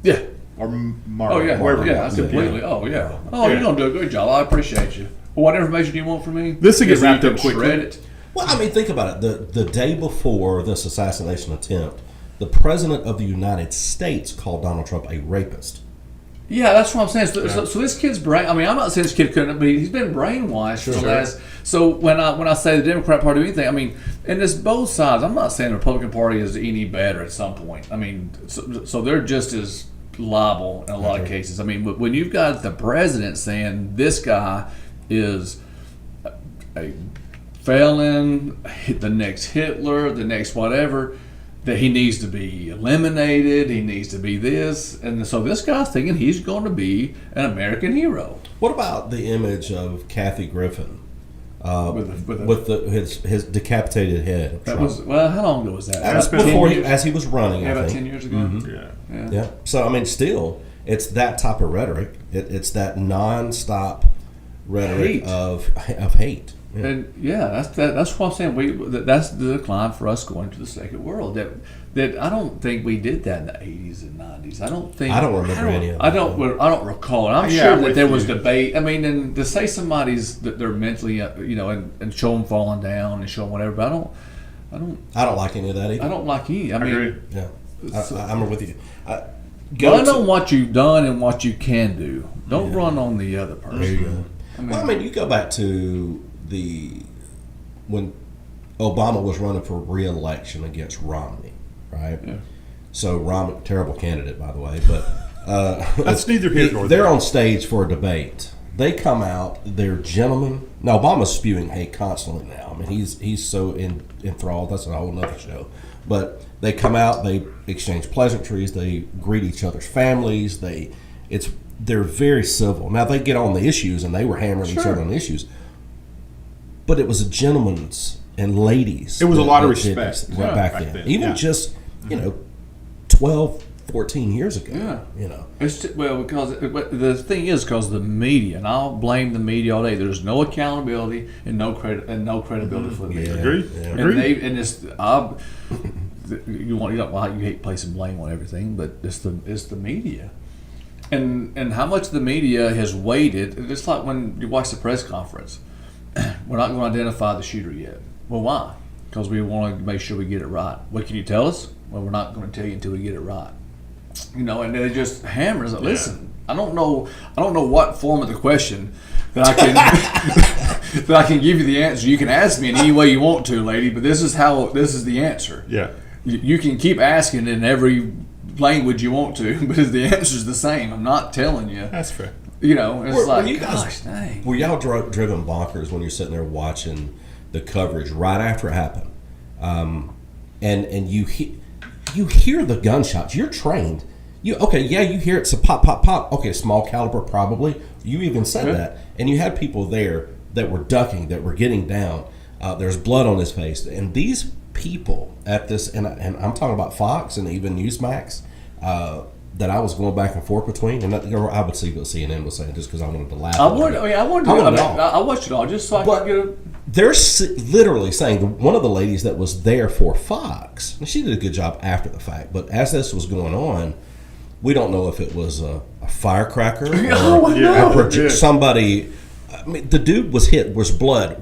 Yeah. Or Oh yeah. wherever. Yeah. it was. Completely. Oh yeah. Oh, Yeah. you're gonna do a good job. I appreciate you. Well, what information do you want from me? This will get Is that wrapped you up can quickly. shred it? Well, I mean, think about it. The day before this assassination attempt, the president of the United States called Donald Trump a rapist. Yeah, that's what I'm saying. So this kid's brain. I mean, I'm not saying this kid couldn't be. He's been brainwashed for the last. So when I say the Democrat Party or anything, I mean, and it's both sides. I'm not saying the Republican Party is any better at some point. I mean, so they're just as liable in a lot of cases. I mean, when you've got the president saying this guy is a felon, the next Hitler, the next whatever, that he needs to be eliminated, he needs to be this, and so this guy's thinking he's going to be an American hero. What about the image of Kathy Griffin With his decapitated head? Of that Trump? was how long ago was that? That's About before 10 he, years? as he was running. Yeah, I about think. 10 years ago. Yeah. Yeah. So I mean, still, it's that type of rhetoric. It's that nonstop rhetoric Hate. of hate. Yeah. And that's what I'm saying. That's the decline for us going to the second world. That I don't think we did that in the 80s and 90s. I don't remember any of it. I don't recall. And I'm Yeah, sure I'm that with there was you. debate. I mean, and to say somebody's that they're mentally, and show them falling down and show them whatever. But I don't like any of that either. I don't like any. I I mean, agree. Yeah, I'm with you. run on what you've done and what you can do. Don't run on the other person. There you go. Well, I mean, you go back to when Obama was running for re-election against Romney, right? Yeah. So Romney, terrible candidate, by the way, but That's neither here nor they're there. on stage for a debate. They come out, they're gentlemen. Now Obama's spewing hate constantly now. I mean, he's so enthralled. That's a whole nother show. But they come out, they exchange pleasantries, they greet each other's families. They're very civil. Now they get on the issues, and they were hammering each other on the issues. But it was a gentleman's and ladies. It was a lot of that did respect this back then. Even just 12, 14 years ago. Yeah. It's because the thing is because the media, and I'll blame the media all day. There's no accountability and no credibility for the media. Agreed. Yeah. Agreed. And you hate placing blame on everything, but it's the media, and how much the media has waited. It's like when you watch the press conference, we're not going to identify the shooter yet. Well, why? Because we want to make sure we get it right. What can you tell us? Well, we're not going to tell you until we get it right. And they just hammers it. Listen, I don't know what form of the question that I can that I can give you the answer. You can ask me in any way you want to, lady, but this is the answer. Yeah. You can keep asking in every language you want to, but the answer's the same. I'm not telling you. That's fair. Gosh, dang. Were y'all driven bonkers when you're sitting there watching the coverage right after it happened, and you hear the gunshots? You're trained. You hear it's a pop, pop, pop. Okay, small caliber probably. You even said that, and you had people there that were ducking, that were getting down. There's blood on his face, and these people at this, and I'm talking about Fox and even Newsmax, that I was going back and forth between, and I would see what CNN was saying just because I wanted to laugh. I watched it all just so I could get a. They're literally saying one of the ladies that was there for Fox, and she did a good job after the fact, but as this was going on, we don't know if it was a firecracker or somebody. I mean, the dude was hit, was blood.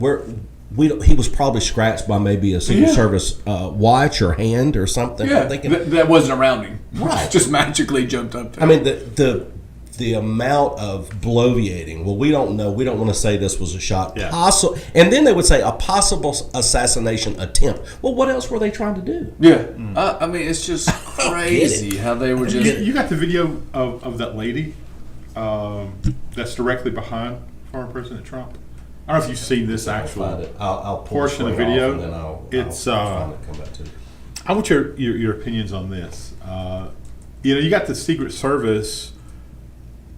He was probably scratched by maybe a Secret Service watch or hand or something. Yeah, I'm thinking, that wasn't around him. Right. Just magically jumped up there. I mean, the amount of bloviating. Well, we don't know. We don't want to say this was a shot. Yeah. And then they would say a possible assassination attempt. Well, what else were they trying to do? Yeah. I mean, it's just crazy how they were just... You got the video of that lady that's directly behind former President Trump? I don't know if you've seen this actual I'll portion of the video. And then I'll find it, come back to it. I want your opinions on this. You got the Secret Service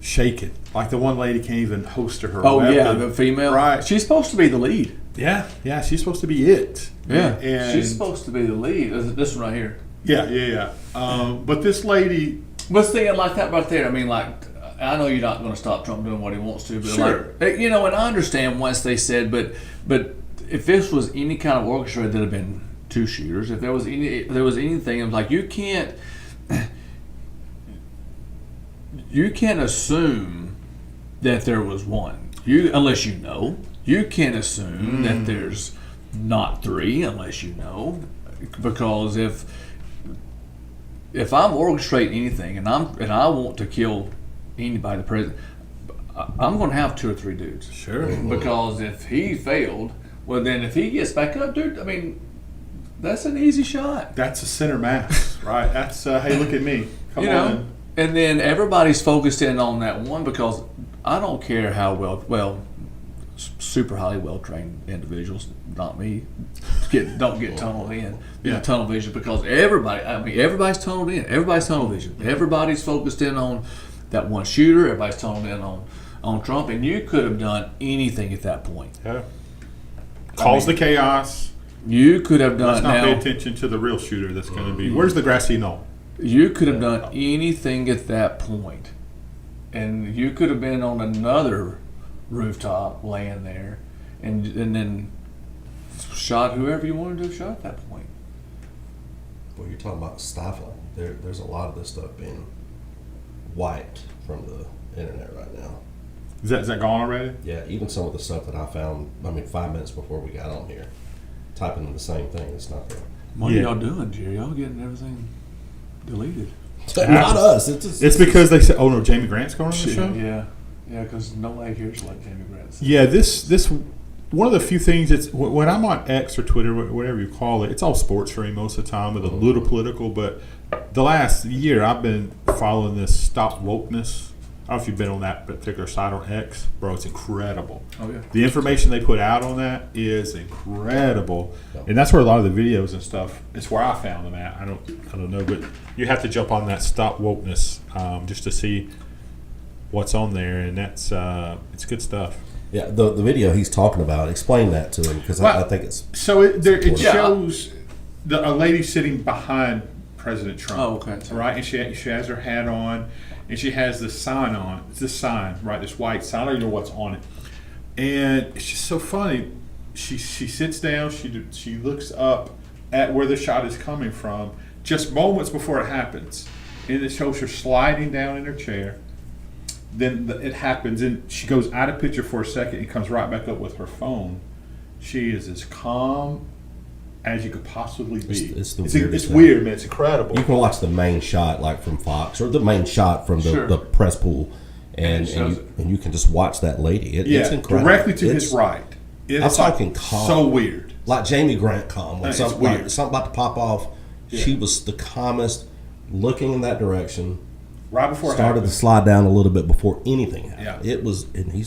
shaking. Like the one lady can't even holster her weapon. Yeah, the female. Right. She's supposed to be the lead. Yeah, she's supposed to be it. Yeah, and she's supposed to be the lead. This one right here. Yeah. But this lady... But thinking like that right there, I mean, like, I know you're not going to stop Trump doing what he wants to, but sure. And I understand once they said, but if this was any kind of orchestra, there'd have been two shooters. If there was anything, it was like you can't assume that there was one. Unless you know. You can't assume that there's not three unless you know, because if I'm orchestrating anything and I want to kill anybody, the president, I'm going to have two or three dudes. Sure. Because if he failed, well, then if he gets back up, dude, I mean, that's an easy shot. That's a center mass, right? That's hey, look at me. Come on. And then everybody's focused in on that one because I don't care how well super highly well trained individuals, not me, don't get tunneled in. Tunnel vision, because everybody's tunneled in. Everybody's tunnel vision. Everybody's focused in on that one shooter. Everybody's tunneled in on Trump, and you could have done anything at that point. Yeah. Cause the chaos. You could have done. Let's not pay attention to the real shooter that's going to be. Where's the grassy knoll? You could have done anything at that point, and you could have been on another rooftop laying there, and then shot whoever you wanted to have shot at that point. Well, you're talking about stifling. There's a lot of this stuff being wiped from the internet right now. Is that gone already? Yeah, even some of the stuff that I found, 5 minutes before we got on here, typing in the same thing, it's not there. What are y'all doing, Jerry? Y'all getting everything deleted? Not us. It's because they said, "Oh no, Jamie Grant's going on the show." Yeah, because nobody cares like Jamie Grant. Yeah, this one of the few things that's when I'm on X or Twitter, whatever you call it, it's all sports for me most of the time with a little political. But the last year, I've been following this Stop Wokeness. I don't know if you've been on that particular site on X, bro. It's incredible. Oh yeah. The information they put out on that is incredible, and that's where a lot of the videos and stuff. It's where I found them at. I don't know, but you have to jump on that Stop Wokeness just to see what's on there, and that's it's good stuff. Yeah, the video he's talking about. Explain that to him because I think it's so. It shows a lady sitting behind President Trump. Oh, okay. Right, and she has her hat on. And she has this sign on. It's this sign, right? This white sign. I don't even know what's on it. And it's just so funny. She sits down. She looks up at where the shot is coming from, just moments before it happens. And it shows her sliding down in her chair. Then it happens, and she goes out of picture for a second and comes right back up with her phone. She is as calm as you could possibly be. It's the weirdest it's thing. weird, man. It's incredible. You can watch the main shot, like from Fox, or the main shot from the press pool, and you can just watch that lady. It's incredible. Directly to his right. I'm talking calm. So weird. Like Jamie Grant calm. When It's something weird. about to pop off, she was the calmest, looking in that direction. Right before it started happened. to slide down a little bit before anything happened. Yeah. It was, and you're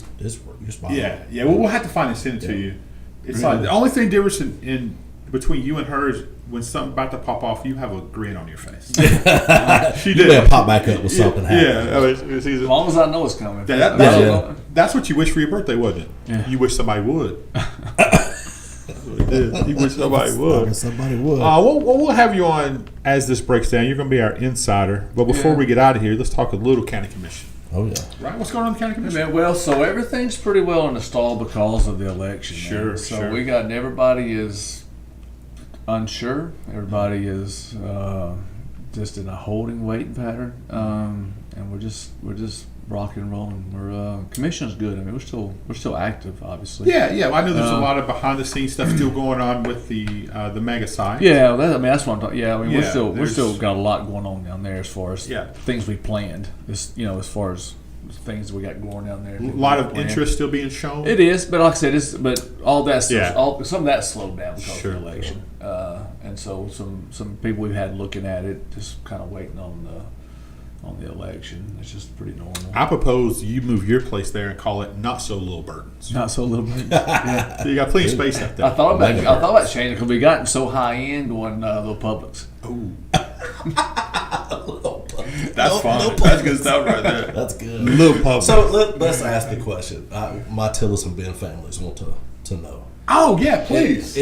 spot on. Yeah. Well, we'll have to find and send it to you. It's like the only thing difference in between you and her is when something's about to pop off, you have a grin on your face. She You did. better pop back up with something happening. Yeah, I mean, it's As long as I know it's coming. That's what you wish for your birthday, wasn't it? Yeah. You wish somebody would. That's what it is. You wish somebody would. Somebody would. We'll have you on as this breaks down. You're going to be our insider. But before we get out of here, let's talk a little county commission. Oh, yeah. Right? What's going on in the county commission? Man, well, so everything's pretty well in the stall because of the election. Sure, So we got everybody is unsure. Everybody is just in a holding, waiting pattern, and we're just rocking and rolling. We're commission's good. I mean, we're still active, obviously. Yeah. I know there's a lot of behind the scenes stuff still going on with the mega site. Yeah, that's what I'm talking. Yeah, I mean, Yeah, we're still got a lot going on down there as far as Yeah. things we planned. As far as things we got going down there. A lot of interest still being shown. It is, but like I said, but all that Yeah. some of that slowed down because Sure. of the election, and so some people we've had looking at it just kind of waiting on the election. It's just pretty normal. I propose you move your place there and call it Not So Little Burdens. Not so little bit. Yeah. So you got plenty of space out there. I thought about changing because we gotten so high end going little Publix. Ooh. That's fine. That's good stuff right there. That's good. Little Publix. So let's ask the question. My Tillis and Ben families want to know. Oh yeah, please.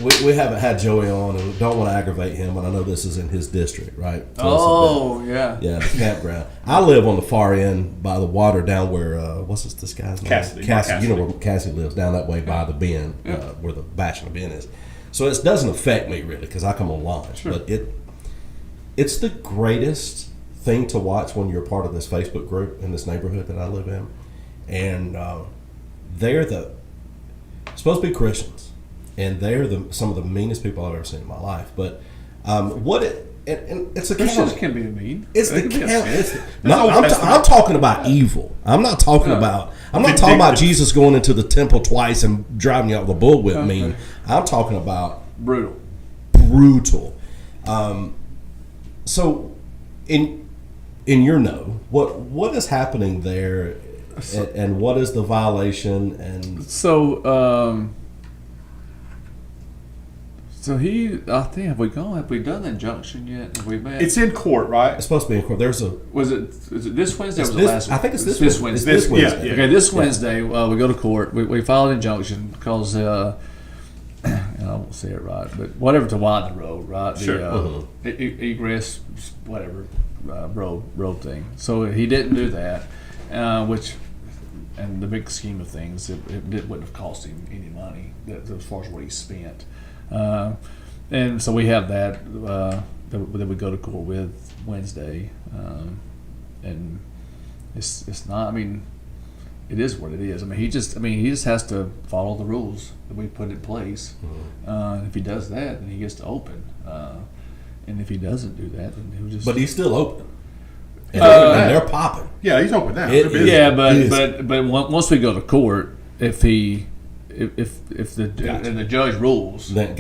We haven't had Joey on, and we don't want to aggravate him, but I know this is in his district, right? Yeah. Yeah, the campground. I live on the far end by the water down where, what's this guy's name? Cassidy. You know where Cassie lives, down that way by the bend, where the Bachelor Bend is. So it doesn't affect me really because I come on launch. Sure. But it's the greatest thing to watch when you're part of this Facebook group in this neighborhood that I live in. And they're supposed to be Christians. And they're some of the meanest people I've ever seen in my life. But it's a Christians county. can be mean. It's They the can be county. upset. I'm talking about evil. I'm not talking about Jesus going into the temple twice and driving you out the bull with me. I'm talking about brutal. So, in your what is happening there, and what is the violation? And so I think have we done the injunction yet? Have we met? It's in court, right? it's supposed to be in court. Is it this Wednesday or was it this, last I think it's this Wednesday. Wednesday. Yeah. Okay, this Wednesday we go to court. We filed an injunction because and I won't say it right, but whatever to widen the road, right? Sure. Egress, whatever road thing. So he didn't do that, which, in the big scheme of things, it wouldn't have cost him any money as far as what he spent. And so we have that we go to court with Wednesday, and it's not. I mean, it is what it is. I mean, he just has to follow the rules that we put in place. If he does that, then he gets to open. And if he doesn't do that, then he'll just. But he's still open, and they're popping. Yeah, he's open now. But once we go to court, if the judge rules, then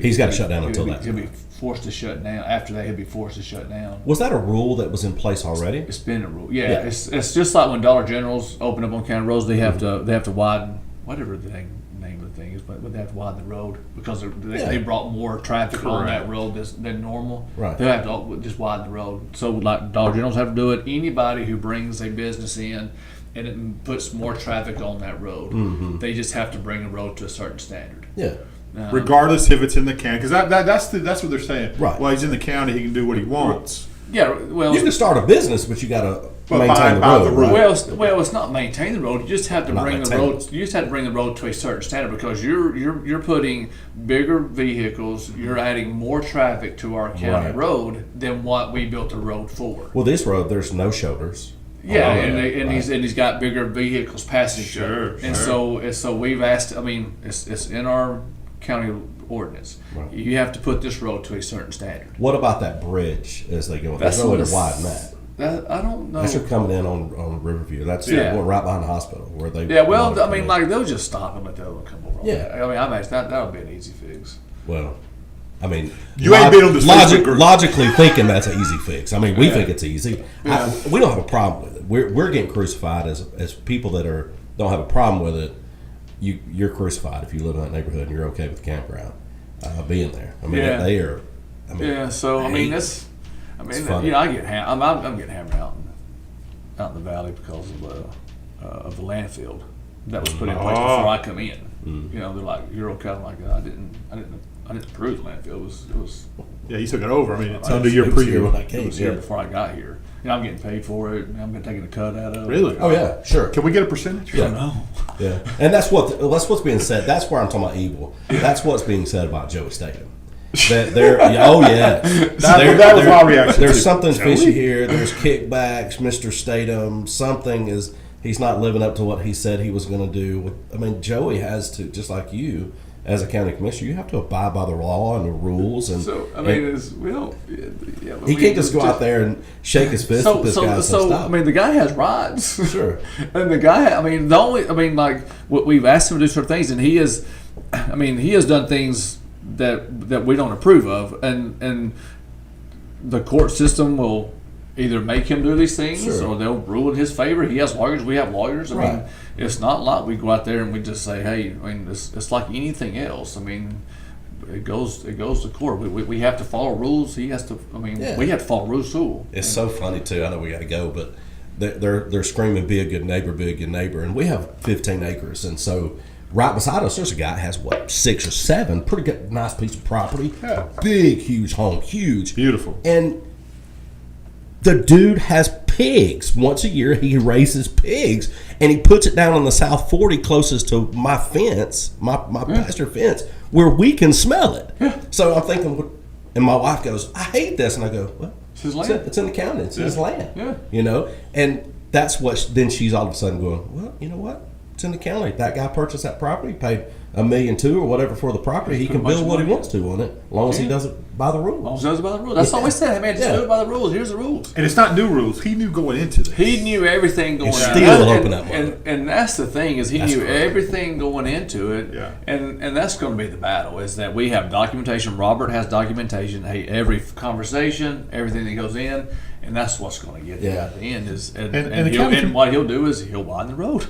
he's got to shut down until that. He'll be forced to shut down. After that, he'll be forced to shut down. Was that a rule that was in place already? It's been a rule. Yeah. It's just like when Dollar Generals open up on county roads, they have to widen whatever the name of the thing is, but they have to widen the road because they brought more traffic on that road than normal. Right. They have to just widen the road. So like Dollar Generals have to do it. Anybody who brings a business in and it puts more traffic on that road, they just have to bring the road to a certain standard. Yeah. Regardless if it's in the county, because that's what they're saying. Right. Well, he's in the county; he can do what he wants. Yeah. Well, You can start a business, but you got to maintain the by road. the right? rule. Well, it's not maintain the road. You just have to Not bring the maintain road. You just have to bring the road to a certain standard because you're putting bigger vehicles. You're adding more traffic to our county Right. road than what we built the road for. Well, this road, there's no shoulders. Yeah, Oh, and right. he's got bigger vehicles passing each other, and so we've asked. I mean, it's in our county ordinance. Right. You have to put this road to a certain standard. What about that bridge as they go? That's There's no way to the- widen that. That I don't know. That's your coming in on Riverview. That's Yeah. right behind the hospital where they. Yeah, well, want to I mean, come like they'll just stop and let the other one come over. Yeah. I mean, I imagine that would be an easy fix. in. Well, I mean, You ain't been on this Facebook group. logically thinking that's an easy fix. I mean, we think it's easy. Yeah. We don't have a problem with it. We're getting crucified as people that don't have a problem with it. You're crucified if you live in that neighborhood and you're okay with the campground being there. I mean, Yeah. they are. I mean, Yeah, so I mean that's. I It's mean, funny. you know, I'm getting hammered out in the valley because of the landfill that was put in place before I come in. You know, they're like, "You're okay." I'm like, I didn't approve the landfill. It was Yeah, you took it over. I mean, it's I under your it was here when I preview. came. it was here Yeah. before I got here. You know, I'm getting paid for it. I'm getting taking a cut out of it. Really? Oh yeah, sure. Can we get a percentage? Yeah. No. Yeah, and that's what's being said. That's where I'm talking about evil. That's what's being said about Joey Statham. That That was my reaction, There's too. something Joey? fishy here. There's kickbacks. Mr. Statham, something is he's not living up to what he said he was going to do. I mean, Joey has to, just like you, as a county commissioner, you have to abide by the law and the rules. And So I mean, and we don't. Yeah, he can't just go out there and shake his fist at this guy. So Stop. I mean, the guy has rights. Sure. And the guy, I mean, like we've asked him to do certain things, and he has done things that we don't approve of, and the court system will either make him do these things Sure. or they'll rule in his favor. He has lawyers, we have lawyers. I mean, Right. it's not like we go out there and we just say, hey, I mean, it's like anything else. I mean, it goes to court. We have to follow rules. He has to. I mean, Yeah. we have to follow rules too. It's so funny too. I know we got to go, but they're screaming, "Be a good neighbor, be a good neighbor," and we have 15 acres, and so right beside us, there's a guy that has 6 or 7 pretty good, nice piece of property, Yeah. big, huge home, huge, Beautiful. and the dude has pigs. Once a year, he raises pigs, and he puts it down on the South 40 closest to my fence, my pasture fence, where we can smell it. Yeah. So I'm thinking, and my wife goes, "I hate this," and I go, "Well, It's his land. it's in the county. It's his land." Yeah. You know, and that's what. Then she's all of a sudden going, "Well, you know what? It's in the county. That guy purchased that property, paid $1.2 million or whatever for the property. He Put can a bunch build of what he money wants to on it, as long as he Yeah. does it by the As rules." long as it does by the rules. That's all we said. Hey, man, just Yeah. do it by the rules. Here's the rules. And it's not new rules. He knew going into this. He knew everything going And into still it. open up on it. And that's the thing is he That's knew correct. everything going into it. Yeah. And that's going to be the battle is that we have documentation. Robert has documentation. Hey, every conversation, everything that goes in, and that's what's going to get you Yeah. at the end is And the he'll, county and what he'll do is he'll widen the road.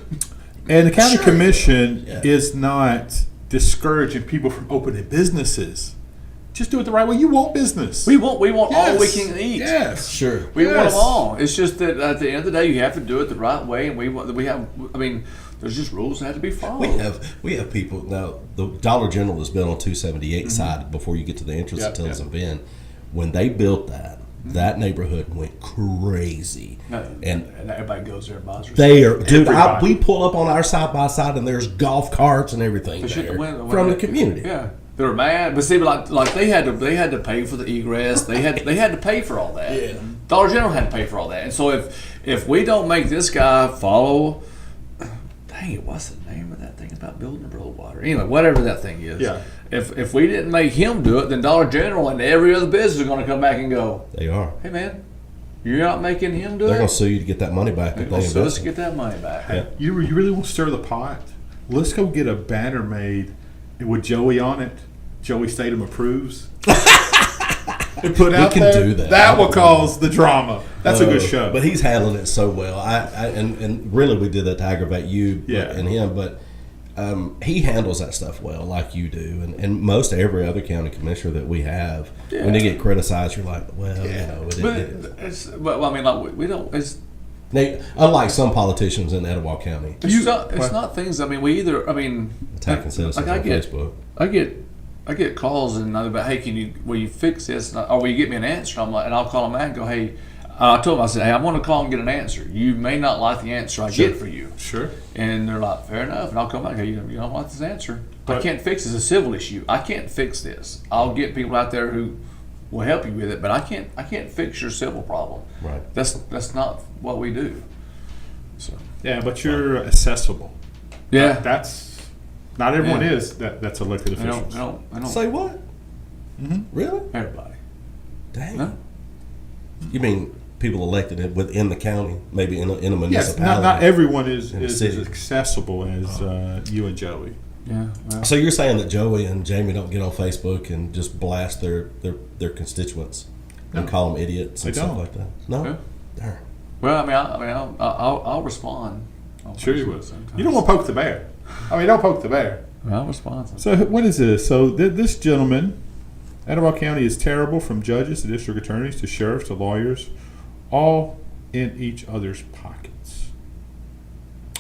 And the county Sure. commission Yeah. is not discouraging people from opening businesses. Just do it the right way. You want business. We want all we Yes. can eat. Yes. Sure. We want Yes. them all. It's just that at the end of the day, you have to do it the right way, and we have. I mean, there's just rules that have to be followed. We have people now. The Dollar General has been on 278 side before you get to the entrance Yeah, of Till's yeah. and Bend. When they built that neighborhood went crazy, No, and everybody goes there and buys their they are, dude. Everybody. We pull up on our side by side, and there's golf carts and everything They should there win- from the community. Yeah, they were mad, but see, but like they had to pay for the egress. They had to pay for all that. Yeah. Dollar General had to pay for all that, and so if we don't make this guy follow, dang it, what's the name of that thing about building a road water? Anyway, whatever that thing is. Yeah. If we didn't make him do it, then Dollar General and every other business are going to come back and go, They are. hey man, you're not making him do They're it. going to sue you to get that money back that they Let's invested. get that money back. Yeah. You really want to stir the pot? Let's go get a banner made with Joey on it. Joey Statham approves. And put out can there. do that. That will cause the drama. That's a good show. But he's handling it so well. And really we did that to aggravate you Yeah. and him, but he handles that stuff well, like you do, and most every other county commissioner that we have. Yeah. When they get criticized, you're like, well, you know, But I mean, like we don't. It's unlike some politicians in Etowah County it's not things. I mean, we either. I mean, attacking citizens like on Facebook. I get calls and I'm about, hey, will you fix this? Or will you get me an answer? I'm like, and I'll call them back and go, hey, I told them, I said, hey, I'm going to call and get an answer. You may not like the answer I get for you. Sure. And they're like, fair enough. And I'll come back, hey, you don't like this answer. But, I can't fix this. It's a civil issue. I can't fix this. I'll get people out there who will help you with it, but I can't fix your civil problem. Right. That's not what we do. So yeah, but you're accessible. yeah, That's not everyone is that's elected I officials. don't Say what? Mhm. Really? everybody. Dang. No? You mean people elected within the county, maybe in a Yes, municipality? not everyone is In the as city. accessible as you and Joey. Yeah. Well, So you're saying that Joey and Jamie don't get on Facebook and just blast their constituents and No. call them idiots and They stuff don't. like that? No. Yeah. Darn. well, I'll respond. on Sure you Facebook will. sometimes. You don't want to poke the bear. I mean, don't poke the bear. I'll respond. So what is this? So this gentleman, Etowah County is terrible, from judges to district attorneys to sheriffs to lawyers, all in each other's pockets.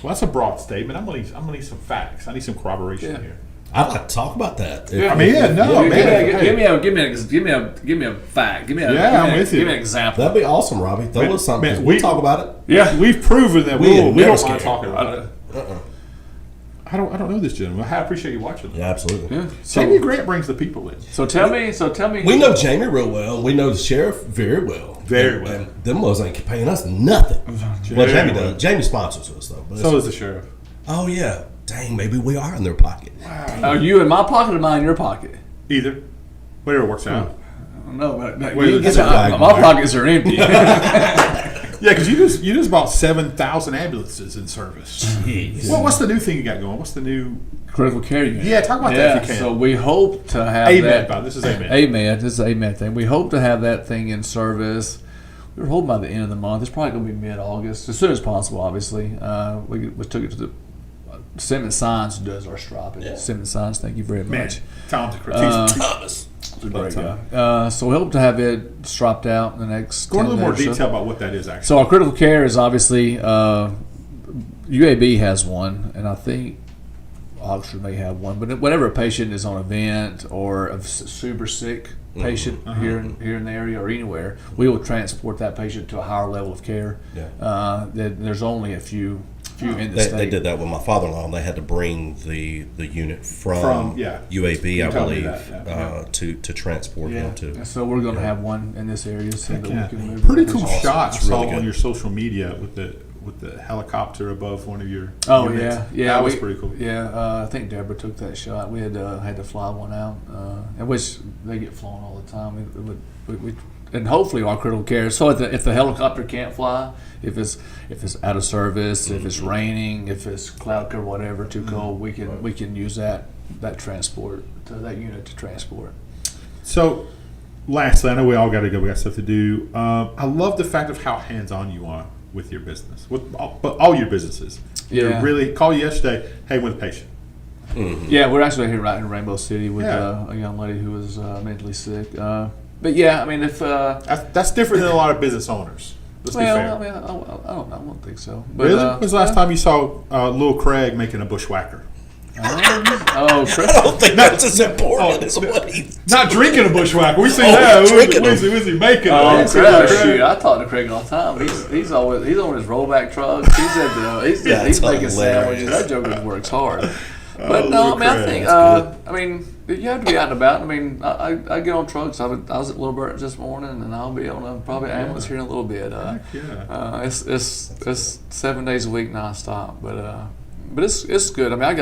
Well, that's a broad statement. I'm gonna need some facts. I need some corroboration Yeah. here. I'd like to talk about that. Yeah. I mean, yeah, no, man. Give me a fact. Give me I'm with you. Give me an example. That'd be awesome, Robbie. Throw Man, us something. man, 'Cause we- we'll talk about it. Yeah. We've proven that We we ain't don't never mind scared. talking about it. Uh-uh. I don't know this gentleman. I appreciate you watching. Yeah, absolutely. Yeah. Jamie Grant brings the people in. So tell me. We know Jamie real well. We know the sheriff very well. Very And- well. And them was ain't paying us nothing. Well, Very Jamie well. does. Jamie sponsors us though. But So it's- is the sheriff. oh yeah. Dang, maybe we are in their pocket. Are you in my pocket or mine in your pocket? Either. Whatever works out. I don't know, but Wait, you that's get a flag my mark. pockets are empty. Yeah, because you just bought 7,000 ambulances in service. Jeez. Well, what's the new thing you got going? What's the new? Critical care unit. Yeah, talk about that if you can. So we hope to have Amen, that. Bob. This is amen. Amen. This is an amen thing. We hope to have that thing in service. We were hoping by the end of the month. It's probably going to be mid-August, as soon as possible. Obviously, we took it to the Simmons Signs does our striping. Yeah. Simmons Signs, thank you very Man, much. talented critique. Thomas. He's a great guy. So we hope to have it striped out in the next. Go into a 10 little more days or so. detail about what that is actually. So our critical care is obviously UAB has one, and I think Oxford may have one. But whenever a patient is on a vent or a super sick patient here in the area or anywhere, we will transport that patient to a higher level of care. Yeah. There's only a few in the state. They did that with my father-in-law, and they had to bring the unit from yeah. UAB, You I told me believe, that, yeah. to transport Yeah. him to. And so we're going to have one in this area so that Yeah. we can move. Pretty the cool patients. shot I It's really saw on good. your social media with the helicopter above one of your. Oh units. yeah. That was pretty cool. Yeah, I think Deborah took that shot. We had to fly one out, and which they get flown all the time. And hopefully our critical care. So if the helicopter can't fly, if it's out of service, if it's raining, if it's cloud cover, whatever, too cold, we can use that transport to that unit to transport. So, lastly, I know we all got to go. We got stuff to do. I love the fact of how hands-on you are with your business, with all your businesses. Yeah. You really call you yesterday. Hey, with a patient. Yeah, we're actually here right in Rainbow City with Yeah. a young lady who was mentally sick. But yeah, I mean, if That's different than a lot of business owners. Let's be well, fair. I mean, I don't know. I don't think so. But, Really? When was the last time you saw Lil Craig making a bushwhacker? Oh, Chris. I don't think that's as important as what he. Not drinking a bushwhacker. We see Oh, that. drinking Was he making? Oh, it? Craig, shoot! I talk to Craig all the time. He's on his rollback truck. He's That's making hilarious. sandwiches. That joker works hard. But Oh, no, I mean, I Craig, think that's I mean, you have to be out and about. I mean, I get on trucks. I was at Little Burton's this morning, and I'll be on a probably ambulance here in a little bit. It's 7 days a week nonstop, but it's good. I mean, I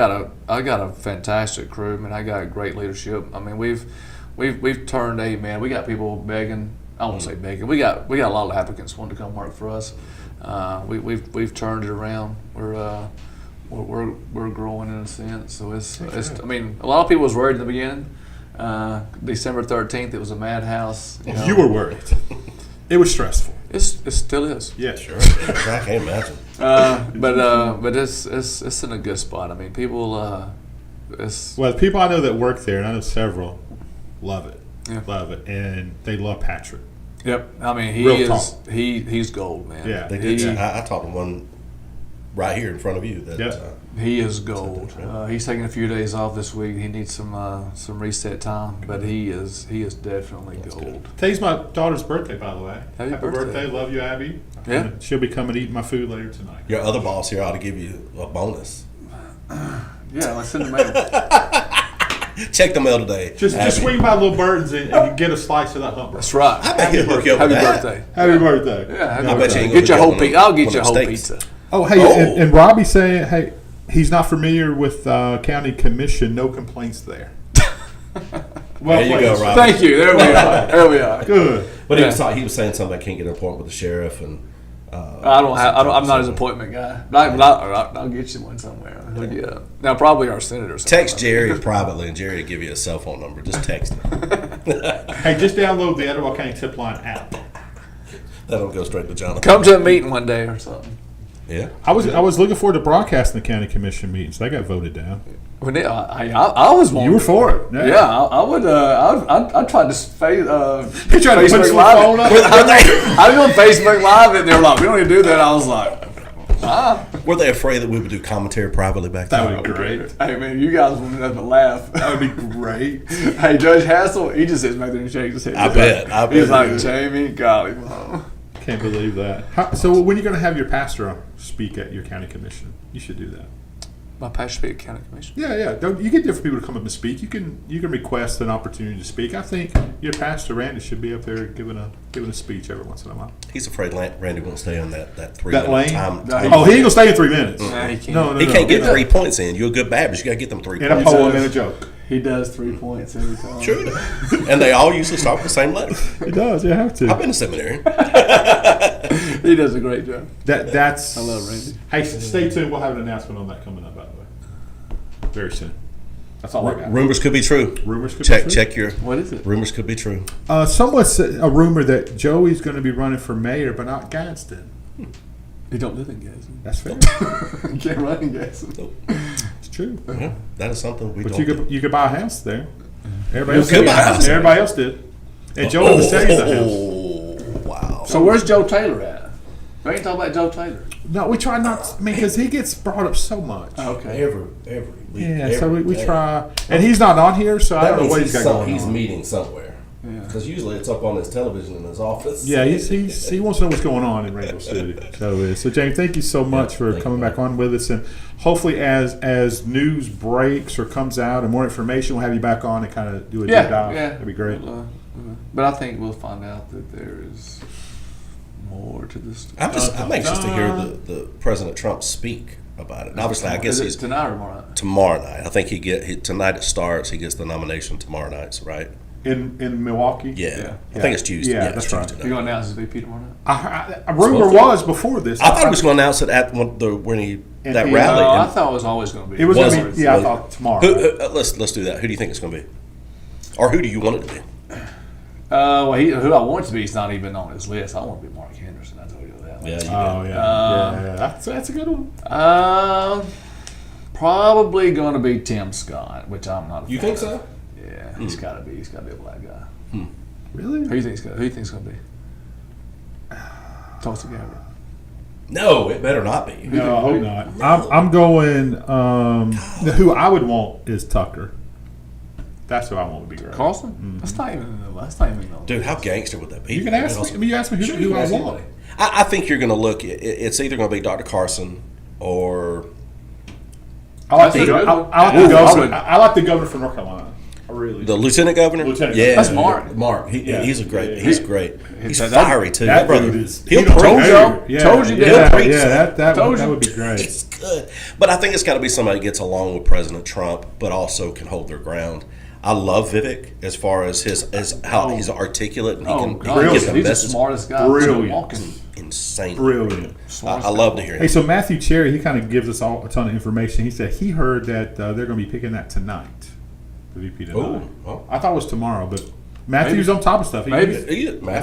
got a fantastic crew. I mean, I got great leadership. I mean, we've turned man. We got people begging. I won't say begging. We got a lot of applicants wanting to come work for us. We've turned it around. We're growing in a sense. So it's I mean, a lot of people was worried in the beginning. December 13th, it was a madhouse. You were worried. It was stressful. It still is. Yeah, sure. I can't imagine. But it's in a good spot. I mean, people. It's Well, the people I know that work there, and I know several, love it. Yeah. Love it. And they love Patrick. Yep. I mean, Real talk. he's gold, man. Yeah. They did. He- I talked to one right here in front of you that Yeah. He is gold. He's taking a few days off this week. He needs some reset time, but he is definitely gold. Today's my daughter's birthday, by the way. Happy birthday. Love you, Abby. Yeah. She'll be coming to eat my food later tonight. Your other boss here ought to give you a bonus. Yeah, let's send the mail. Check the mail today. Just swing by Little Bird's and get a slice of that hump. That's right. I bet he'll hook you up Happy with that. birthday. Happy birthday. Yeah, happy I bet birthday. you ain't Get your gonna whole get pizza. one I'll of get your them whole steaks. pizza. Oh, hey, and Robbie's saying, hey, he's not familiar with county commission. No complaints there. There you go, Robbie. Thank you. There we are. There we are. Good. But Yeah. he was saying something. I can't get an appointment with the sheriff, and I'm not his appointment guy. But I'll get you one somewhere. I'll hook you up. Now, probably our senator. Text Jerry privately, and Jerry will give you a cell phone number. Just text him. Hey, just download the Etowah County Tip Line app. That'll go straight to Jonathan. Come to a meeting one day or something. Yeah. I was looking forward to broadcasting the county commission meetings. They got voted down. I was one. You were for it. Yeah, I would. I tried to face. He tried to put Facebook some Live. phone up. I was on Facebook Live, and they were like, "We don't need to do that." I was like, Were they afraid that we would do commentary privately back then? That would be great. "Hey man, you guys want nothing but laugh." That would be great. Hey, Judge Hassel, he just sits back there and shakes his head. I bet. He's like, "Jamie, golly, mom." Can't believe that. So when are you going to have your pastor speak at your county commission? You should do that. My pastor speak at county commission. Yeah. You get different people to come up and speak. You can request an opportunity to speak. I think your pastor Randy should be up there giving a speech every once in a while. He's afraid Randy won't stay on that 3 That minute lane. time. Oh, he ain't gonna stay in 3 minutes. Nah, he can't. No, He can't get 3 points in. You're a good Baptist. You got to get them 3 And a points. poem and a joke. He does 3 points every time. True. And they all usually start with the same letter. It does. You have to. I've been to seminary. He does a great job. That's. I love Randy. Hey, stay tuned. We'll have an announcement on that coming up, by the way, very soon. That's all I got. Rumors could be true. Rumors could be true. Check your. What is it? Rumors could be true. Someone said a rumor that Joey's going to be running for mayor, but not Gadsden. He don't live in Gadsden. That's fair. You can't run in Gadsden. Nope. It's true. Yeah, that is something we But don't. you could buy a house there. Everybody else could did. buy a house. Everybody else did. And Joey was selling the house. Oh, wow. So where's Joe Taylor at? We ain't talking about Joe Taylor. No, we try not. Because he gets brought up so much. Okay. Every week. Yeah, so every we day. try. And he's not on here, so I That don't know means what he's got going he's on. meeting somewhere. Yeah. Because usually it's up on his television in his office. Yeah, he wants to know what's going on in Rainbow City. So James, thank you so much for thank coming you. back on with us, and hopefully as news breaks or comes out and more information, we'll have you back on and kind of do a deep dive. That'd be great. But I think we'll find out that there is more to this. I'm anxious to hear the President Trump speak about it. And obviously, I guess Is it he's tonight or tomorrow night? tomorrow night. I think tonight it starts. He gets the nomination tomorrow night, right? In Milwaukee. Yeah. I think it's Tuesday. Yeah, it's that's right. Tuesday You night. going to announce his VP tomorrow night? A rumor was before this. I thought he was going to announce it at when he that And- rally. No, I And thought it was always going to be. It was Was going to it? be. Yeah, I Was it? thought tomorrow. let's do that. Who do you think it's going to be, or who do you want it to be? Well, who I want it to be is not even on his list. I want to be Mark Henderson. I told you that. Yeah, you Oh yeah. That's a good one. Probably going to be Tim Scott, which I'm not. A You fan think of. so? Yeah, he's got to be. He's got to be a black guy. Really? Who do you think's going to be? Tulsa Gabbard. No, it better not be. No, I hope not. I'm going. Who I would want is Tucker. That's who I want to be great. Carlson? Mm-hmm. That's not even. That's not even. Dude, how gangster would that be? You can ask me. I mean, you ask me who, Sure, who you can I ask want. anybody. I think you're going to look. It's either going to be Dr. Carson or I like That's the a good one. I like the governor from North Carolina. I really. the lieutenant governor. Lieutenant yeah, governor. That's Mark. Mark. Yeah. He's a great. Yeah. He's great. He's that- fiery too. That brother. dude is. He'll he don't preach. care. Yeah, Told you, yeah, he'll preach. that Told you. would be great. He's good. But I think it's got to be somebody that gets along with President Trump, but also can hold their ground. I love Vivek as far as how he's articulate and he can God, get the he's the message. smartest guy. Brilliant. Walking. Insane. Brilliant. I love to hear Hey, him. so Matthew Cherry, he kind of gives us all a ton of information. He said he heard that they're going to be picking that tonight. The VP tonight. Oh. I thought it was tomorrow, but Matthew's on top of stuff. He- Maybe. Matthew